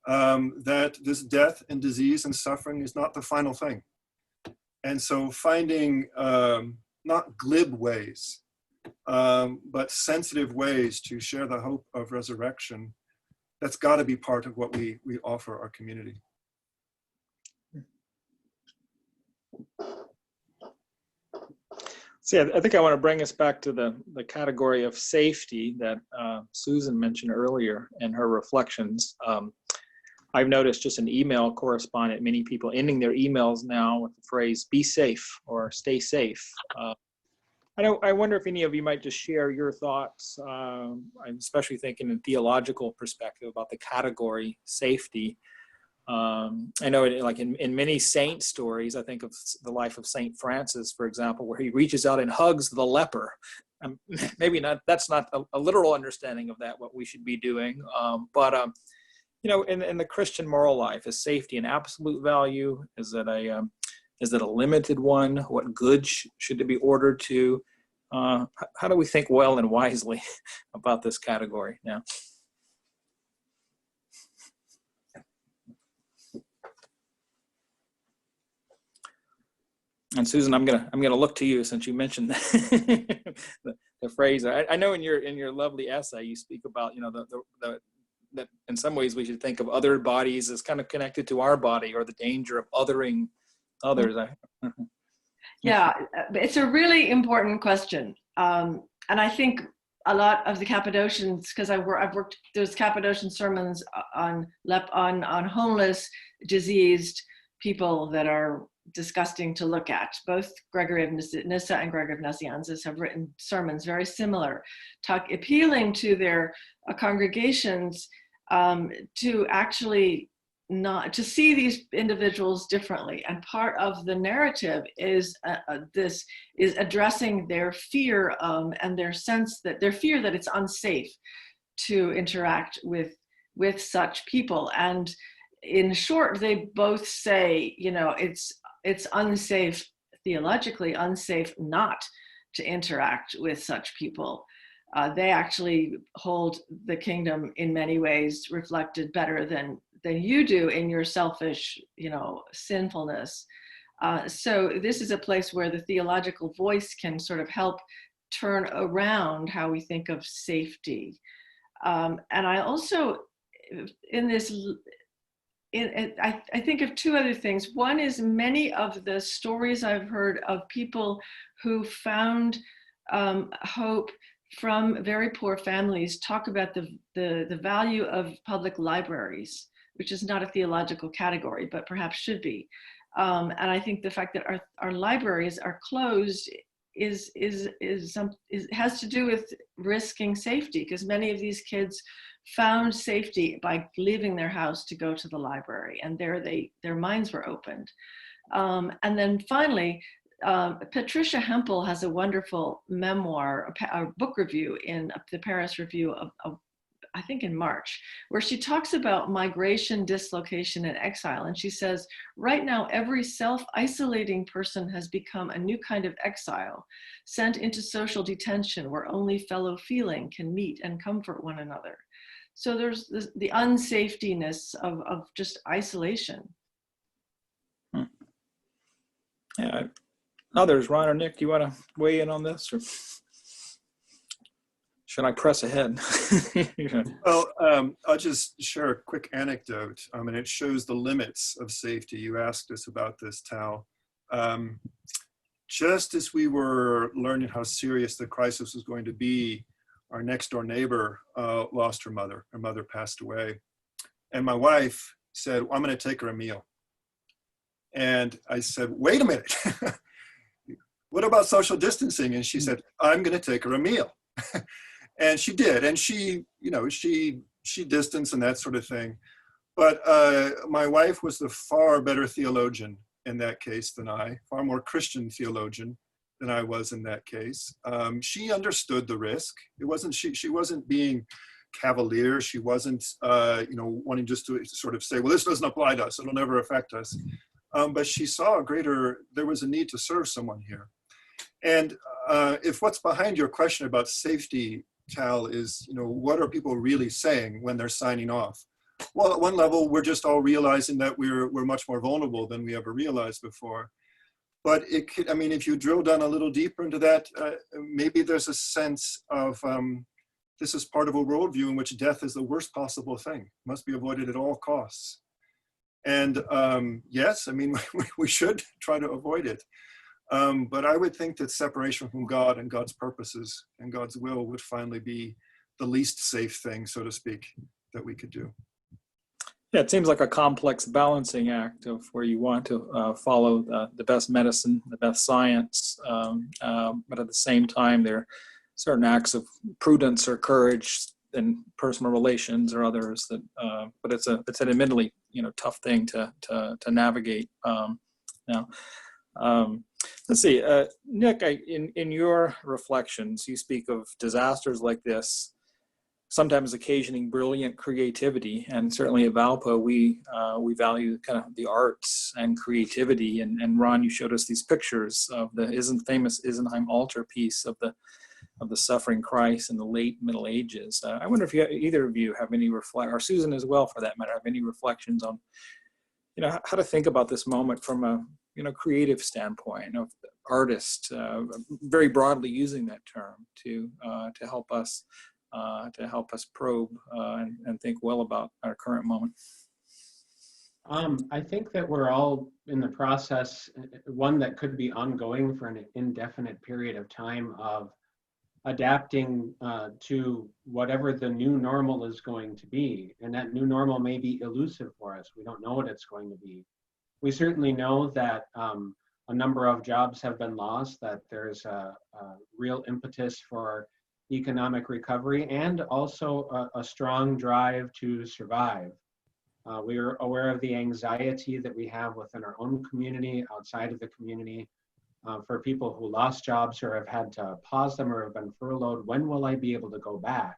that this death and disease and suffering is not the final thing. And so finding not glib ways, but sensitive ways to share the hope of resurrection, that's got to be part of what we offer our community. See, I think I want to bring us back to the category of safety that Susan mentioned earlier in her reflections. I've noticed just an email correspondent, many people ending their emails now with the phrase, be safe or stay safe. I wonder if any of you might just share your thoughts. I'm especially thinking in theological perspective about the category safety. I know like in many saint stories, I think of the life of Saint Francis, for example, where he reaches out and hugs the leper. Maybe not, that's not a literal understanding of that, what we should be doing. But you know, in the Christian moral life, is safety an absolute value? Is it a limited one? What good should it be ordered to? How do we think well and wisely about this category now? And Susan, I'm gonna look to you since you mentioned the phrase. I know in your lovely essay you speak about, you know, that in some ways we should think of other bodies as kind of connected to our body, or the danger of othering others. Yeah, it's a really important question. And I think a lot of the Cappadocians, because I've worked those Cappadocian sermons on homeless, diseased people that are disgusting to look at. Both Gregory of Nyssa and Gregory of Nazianzus have written sermons very similar, appealing to their congregations to actually not to see these individuals differently. And part of the narrative is addressing their fear and their sense that their fear that it's unsafe to interact with such people. And in short, they both say, you know, it's unsafe, theologically unsafe not to interact with such people. They actually hold the kingdom in many ways reflected better than you do in your selfish, you know, sinfulness. So this is a place where the theological voice can sort of help turn around how we think of safety. And I also, I think of two other things. One is many of the stories I've heard of people who found hope from very poor families talk about the value of public libraries, which is not a theological category, but perhaps should be. And I think the fact that our libraries are closed has to do with risking safety, because many of these kids found safety by leaving their house to go to the library, and there their minds were opened. And then finally, Patricia Hempel has a wonderful memoir, a book review in the Paris Review of I think in March, where she talks about migration, dislocation, and exile. And she says, right now, every self-isolating person has become a new kind of exile, sent into social detention where only fellow feeling can meet and comfort one another. So there's the unsafetiness of just isolation. Yeah. Others, Ron or Nick, do you want to weigh in on this? Or? Should I press ahead? Well, I'll just share a quick anecdote. And it shows the limits of safety. You asked us about this, Tal. Just as we were learning how serious the crisis was going to be, our next door neighbor lost her mother. Her mother passed away. And my wife said, well, I'm going to take her a meal. And I said, wait a minute. What about social distancing? And she said, I'm going to take her a meal. And she did. And she, you know, she distanced and that sort of thing. But my wife was the far better theologian in that case than I, far more Christian theologian than I was in that case. She understood the risk. It wasn't, she wasn't being cavalier. She wasn't, you know, wanting just to sort of say, well, this doesn't apply to us. It'll never affect us. But she saw there was a need to serve someone here. And if what's behind your question about safety, Tal, is, you know, what are people really saying when they're signing off? Well, at one level, we're just all realizing that we're much more vulnerable than we ever realized before. But it could, I mean, if you drill down a little deeper into that, maybe there's a sense of this is part of a worldview in which death is the worst possible thing, must be avoided at all costs. And yes, I mean, we should try to avoid it. But I would think that separation from God and God's purposes and God's will would finally be the least safe thing, so to speak, that we could do. Yeah, it seems like a complex balancing act of where you want to follow the best medicine, the best science, but at the same time, there are certain acts of prudence or courage in personal relations or others that. But it's an admittedly, you know, tough thing to navigate now. Let's see, Nick. In your reflections, you speak of disasters like this sometimes occasioning brilliant creativity, and certainly at Valpo, we value kind of the arts and creativity. And Ron, you showed us these pictures of the famous Isenheim Altarpiece of the suffering Christ in the late Middle Ages. I wonder if either of you have any or Susan as well, for that matter, have any reflections on, you know, how to think about this moment from a, you know, creative standpoint of artist, very broadly using that term to help us probe and think well about our current moment. I think that we're all in the process, one that could be ongoing for an indefinite period of time, of adapting to whatever the new normal is going to be. And that new normal may be elusive for us. We don't know what it's going to be. We certainly know that a number of jobs have been lost, that there's a real impetus for economic recovery, and also a strong drive to survive. We are aware of the anxiety that we have within our own community, outside of the community, for people who lost jobs or have had to pause them or have been furloughed. When will I be able to go back?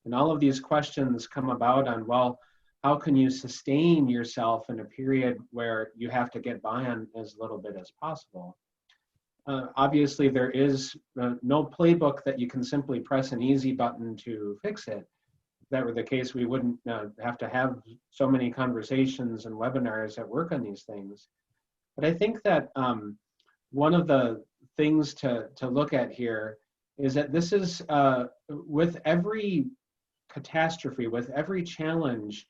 And all of these questions come about on, well, how can you sustain yourself in a period where you have to get by on as little bit as possible? Obviously, there is no playbook that you can simply press an easy button to fix it. If that were the case, we wouldn't have to have so many conversations and webinars that work on these things. But I think that one of the things to look at here is that this is, with every catastrophe, with every challenge,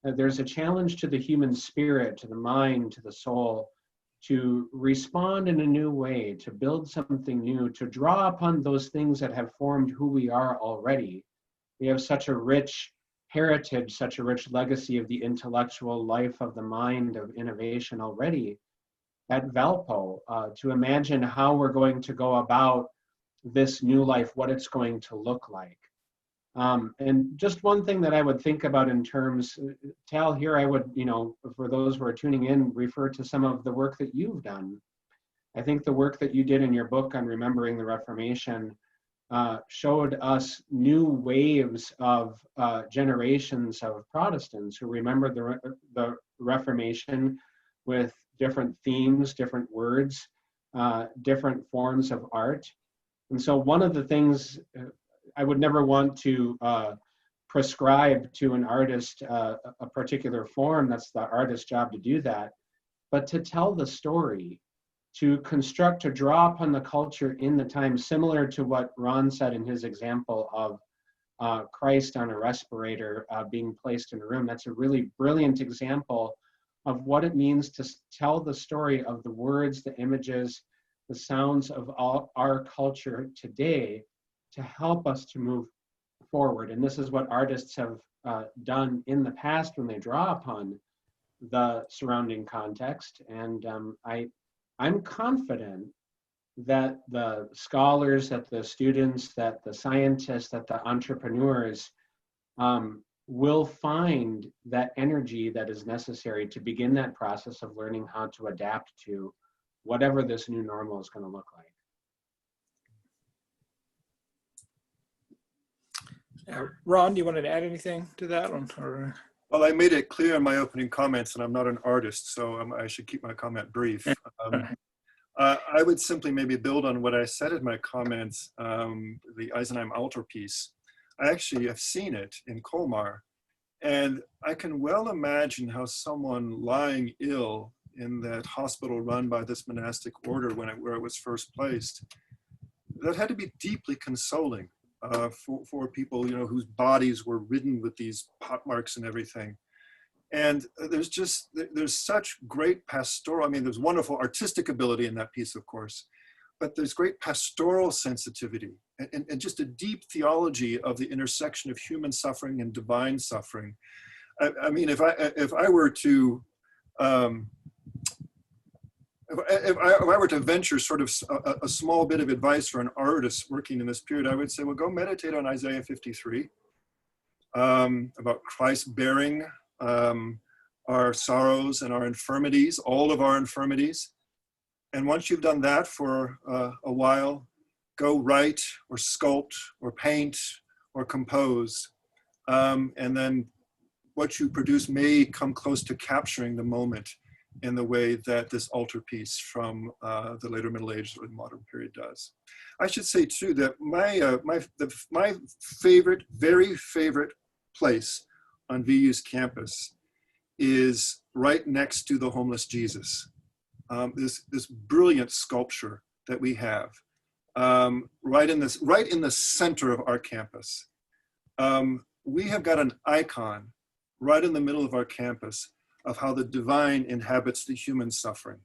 there's a challenge to the human spirit, to the mind, to the soul, to respond in a new way, to build something new, to draw upon those things that have formed who we are already. We have such a rich heritage, such a rich legacy of the intellectual life of the mind, of innovation already at Valpo, to imagine how we're going to go about this new life, what it's going to look like. And just one thing that I would think about in terms, Tal, here I would, you know, for those who are tuning in, refer to some of the work that you've done. I think the work that you did in your book on Remembering the Reformation showed us new waves of generations of Protestants who remembered the Reformation with different themes, different words, different forms of art. And so one of the things I would never want to prescribe to an artist a particular form. That's the artist's job to do that. But to tell the story, to construct, to draw upon the culture in the time, similar to what Ron said in his example of Christ on a respirator being placed in a room. That's a really brilliant example of what it means to tell the story of the words, the images, the sounds of all our culture today to help us to move forward. And this is what artists have done in the past when they draw upon the surrounding context. And I'm confident that the scholars, that the students, that the scientists, that the entrepreneurs will find that energy that is necessary to begin that process of learning how to adapt to whatever this new normal is going to look like. Ron, do you want to add anything to that one? Or? Well, I made it clear in my opening comments that I'm not an artist, so I should keep my comment brief. I would simply maybe build on what I said in my comments, the Eisenheim Altarpiece. I actually have seen it in Colmar, and I can well imagine how someone lying ill in that hospital run by this monastic order where it was first placed, that had to be deeply consoling for people, you know, whose bodies were ridden with these pockmarks and everything. And there's such great pastoral, I mean, there's wonderful artistic ability in that piece, of course, but there's great pastoral sensitivity and just a deep theology of the intersection of human suffering and divine suffering. I mean, if I were to, if I were to venture sort of a small bit of advice for an artist working in this period, I would say, well, go meditate on Isaiah 53 about Christ bearing our sorrows and our infirmities, all of our infirmities. And once you've done that for a while, go write or sculpt or paint or compose. And then what you produce may come close to capturing the moment in the way that this altarpiece from the later Middle Ages or the modern period does. I should say too that my favorite, very favorite place on VU's campus is right next to the homeless Jesus. This brilliant sculpture that we have right in the center of our campus. We have got an icon right in the middle of our campus of how the divine inhabits the human suffering.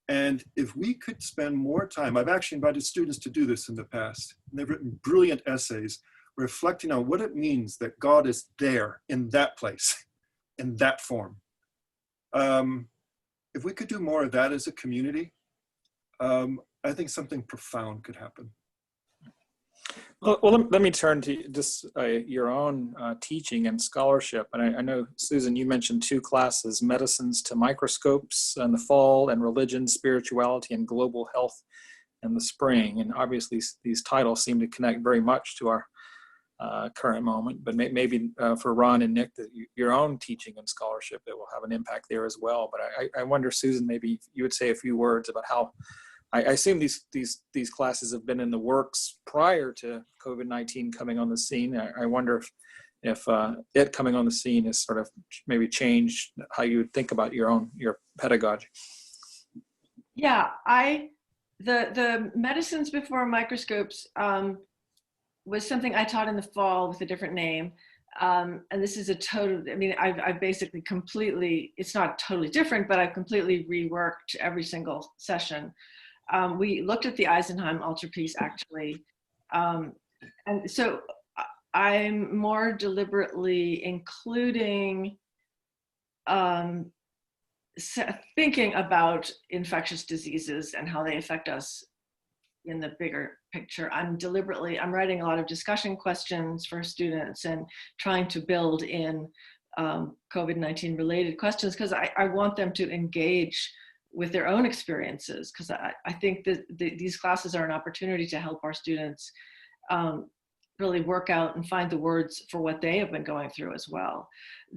And if we could spend more time, I've actually invited students to do this in the past, and they've written brilliant essays reflecting on what it means that God is there in that place, in that form. If we could do more of that as a community, I think something profound could happen. Well, let me turn to just your own teaching and scholarship. And I know, Susan, you mentioned two classes, Medicines to Microscopes in the fall, and Religion, Spirituality, and Global Health in the spring. And obviously these titles seem to connect very much to our current moment, but maybe for Ron and Nick, your own teaching and scholarship, it will have an impact there as well. But I wonder, Susan, maybe you would say a few words about how, I assume these classes have been in the works prior to COVID-19 coming on the scene. I wonder if it coming on the scene has sort of maybe changed how you would think about your pedagogy. Yeah, the Medicines Before Microscopes was something I taught in the fall with a different name. And this is I've basically completely, it's not totally different, but I've completely reworked every single session. We looked at the Eisenheim Altarpiece actually. And so I'm more deliberately including thinking about infectious diseases and how they affect us in the bigger picture. I'm writing a lot of discussion questions for students and trying to build in COVID-19 related questions, because I want them to engage with their own experiences, because I think that these classes are an opportunity to help our students really work out and find the words for what they have been going through as well.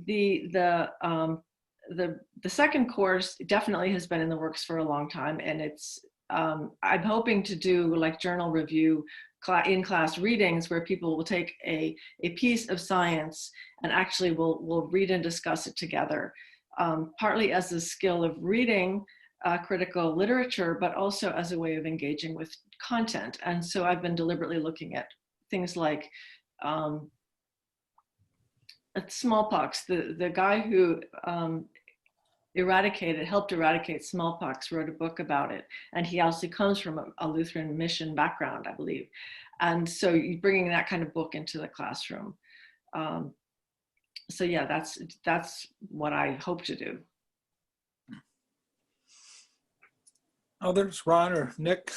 The second course definitely has been in the works for a long time, and it's I'm hoping to do like journal review in-class readings where people will take a piece of science and actually will read and discuss it together, partly as a skill of reading critical literature, but also as a way of engaging with content. And so I've been deliberately looking at things like smallpox. The guy who helped eradicate smallpox, wrote a book about it. And he also comes from a Lutheran mission background, I believe. And so you're bringing that kind of book into the classroom. So yeah, that's what I hope to do. Others, Ron or Nick?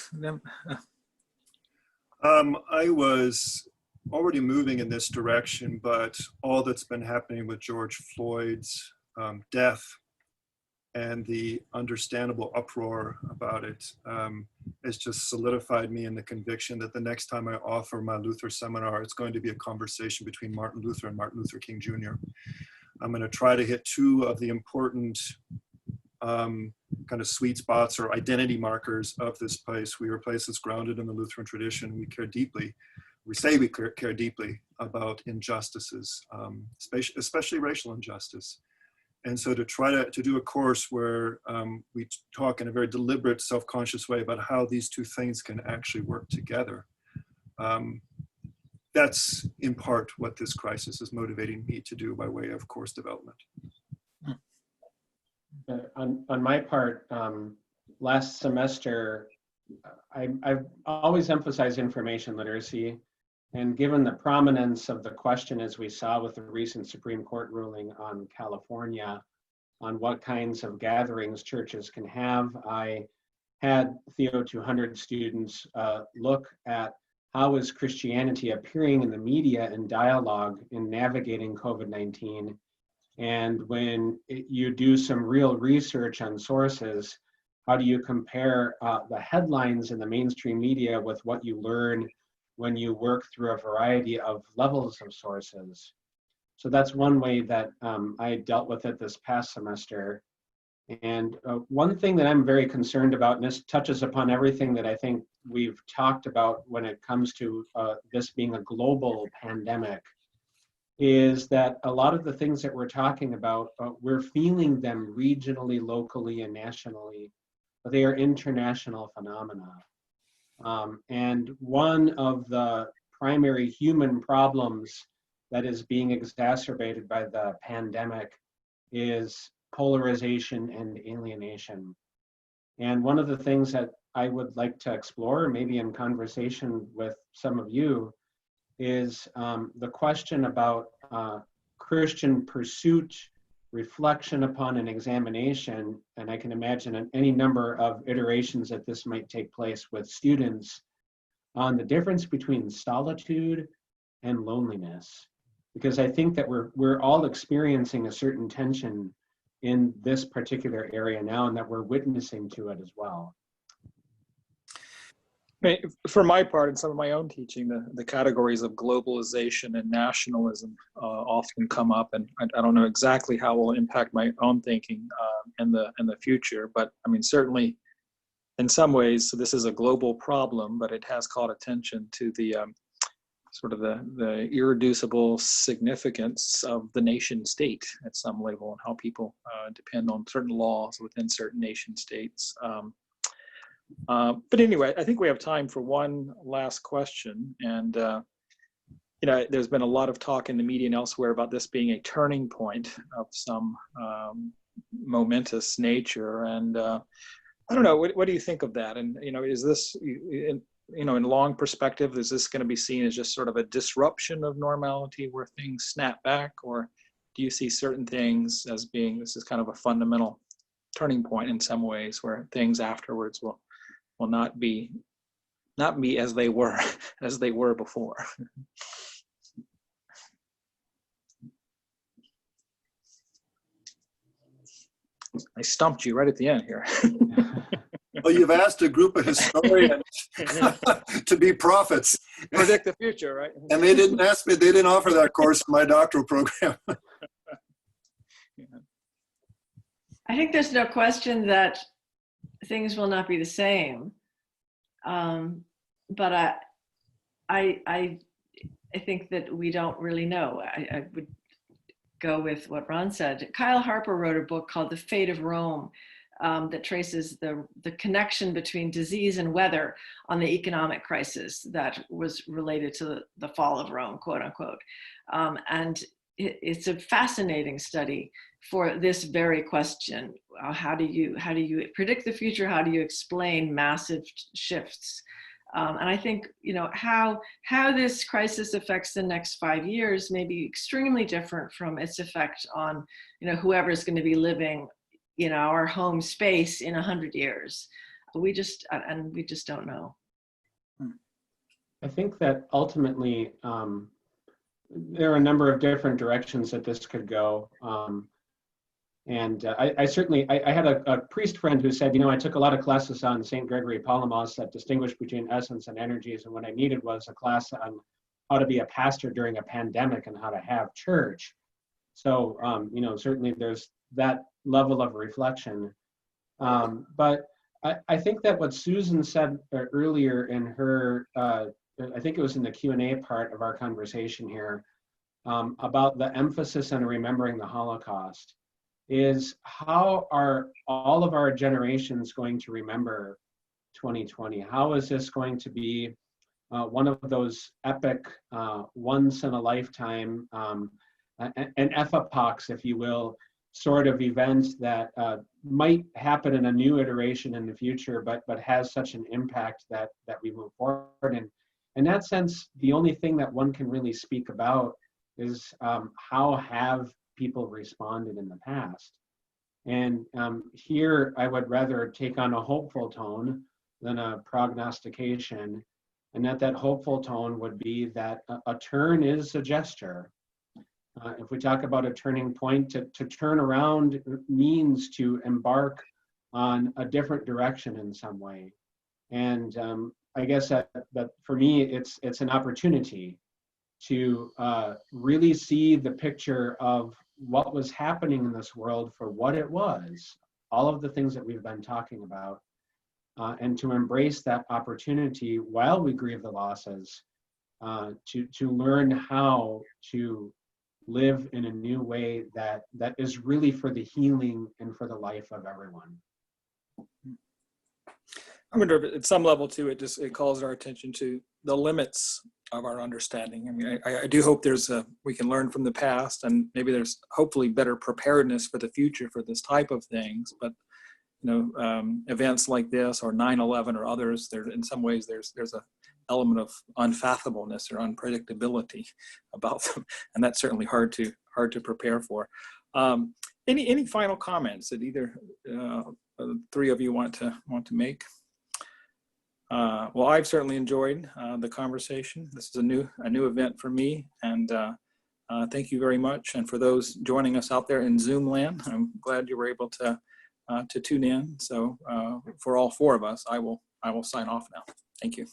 I was already moving in this direction, but all that's been happening with George Floyd's death and the understandable uproar about it has just solidified me in the conviction that the next time I offer my Luther seminar, it's going to be a conversation between Martin Luther and Martin Luther King Jr. I'm going to try to hit two of the important kind of sweet spots or identity markers of this place. We are a place that's grounded in the Lutheran tradition. We care deeply. We say we care deeply about injustices, especially racial injustice. And so to try to do a course where we talk in a very deliberate, self-conscious way about how these two things can actually work together, that's in part what this crisis is motivating me to do by way of course development. On my part, last semester, I've always emphasized information literacy. And given the prominence of the question, as we saw with the recent Supreme Court ruling on California, on what kinds of gatherings churches can have, I had Theo 200 students look at how is Christianity appearing in the media and dialogue in navigating COVID-19. And when you do some real research on sources, how do you compare the headlines in the mainstream media with what you learn when you work through a variety of levels of sources? So that's one way that I dealt with it this past semester. And one thing that I'm very concerned about, and this touches upon everything that I think we've talked about when it comes to this being a global pandemic, is that a lot of the things that we're talking about, we're feeling them regionally, locally, and nationally, but they are international phenomena. And one of the primary human problems that is being exacerbated by the pandemic is polarization and alienation. And one of the things that I would like to explore, maybe in conversation with some of you, is the question about Christian pursuit, reflection upon an examination, and I can imagine any number of iterations that this might take place with students on the difference between solitude and loneliness. Because I think that we're all experiencing a certain tension in this particular area now, and that we're witnessing to it as well. For my part, in some of my own teaching, the categories of globalization and nationalism often come up, and I don't know exactly how it will impact my own thinking in the future. But I mean, certainly, in some ways, so this is a global problem, but it has called attention to the sort of the irreducible significance of the nation state at some level, and how people depend on certain laws within certain nation states. But anyway, I think we have time for one last question. And, you know, there's been a lot of talk in the media and elsewhere about this being a turning point of some momentous nature. And I don't know, what do you think of that? And, you know, is this, in long perspective, is this going to be seen as just sort of a disruption of normality where things snap back? Or do you see certain things as being, this is kind of a fundamental turning point in some ways where things afterwards will not be as they were before? I stumped you right at the end here. Well, you've asked a group of historians to be prophets. Predict the future, right? And they didn't ask me, they didn't offer that course in my doctoral program. I think there's no question that things will not be the same. But I think that we don't really know. I would go with what Ron said. Kyle Harper wrote a book called The Fate of Rome that traces the connection between disease and weather on the economic crisis that was related to the fall of Rome, quote unquote. And it's a fascinating study for this very question. How do you predict the future? How do you explain massive shifts? And I think, you know, how this crisis affects the next 5 years may be extremely different from its effect on, you know, whoever's going to be living in our home space in 100 years. We just don't know. I think that ultimately there are a number of different directions that this could go. I certainly had a priest friend who said, you know, I took a lot of classes on St. Gregory Palamas that distinguished between essence and energies, and what I needed was a class on how to be a pastor during a pandemic and how to have church. So, you know, certainly there's that level of reflection. But I think that what Susan said earlier in her, I think it was in the Q&A part of our conversation here, about the emphasis on remembering the Holocaust, is how are all of our generations going to remember 2020? How is this going to be one of those epic, once in a lifetime, an epochs, if you will, sort of events that might happen in a new iteration in the future, but has such an impact that we move forward. And in that sense, the only thing that one can really speak about is how have people responded in the past. And here I would rather take on a hopeful tone than a prognostication, and that hopeful tone would be that a turn is a gesture. If we talk about a turning point, to turn around means to embark on a different direction in some way. And I guess that for me, it's an opportunity to really see the picture of what was happening in this world for what it was, all of the things that we've been talking about, and to embrace that opportunity while we grieve the losses, to learn how to live in a new way that is really for the healing and for the life of everyone. I wonder if at some level too, it calls our attention to the limits of our understanding. I mean, I do hope we can learn from the past, and maybe there's hopefully better preparedness for the future for this type of things. But you know, events like this or 9/11 or others, in some ways there's a element of unfathomableness or unpredictability about them, and that's certainly hard to prepare for. Any final comments that either three of you want to make? Well, I've certainly enjoyed the conversation. This is a new event for me, and thank you very much. And for those joining us out there in Zoom land, I'm glad you were able to tune in. So for all four of us, I will sign off now. Thank you.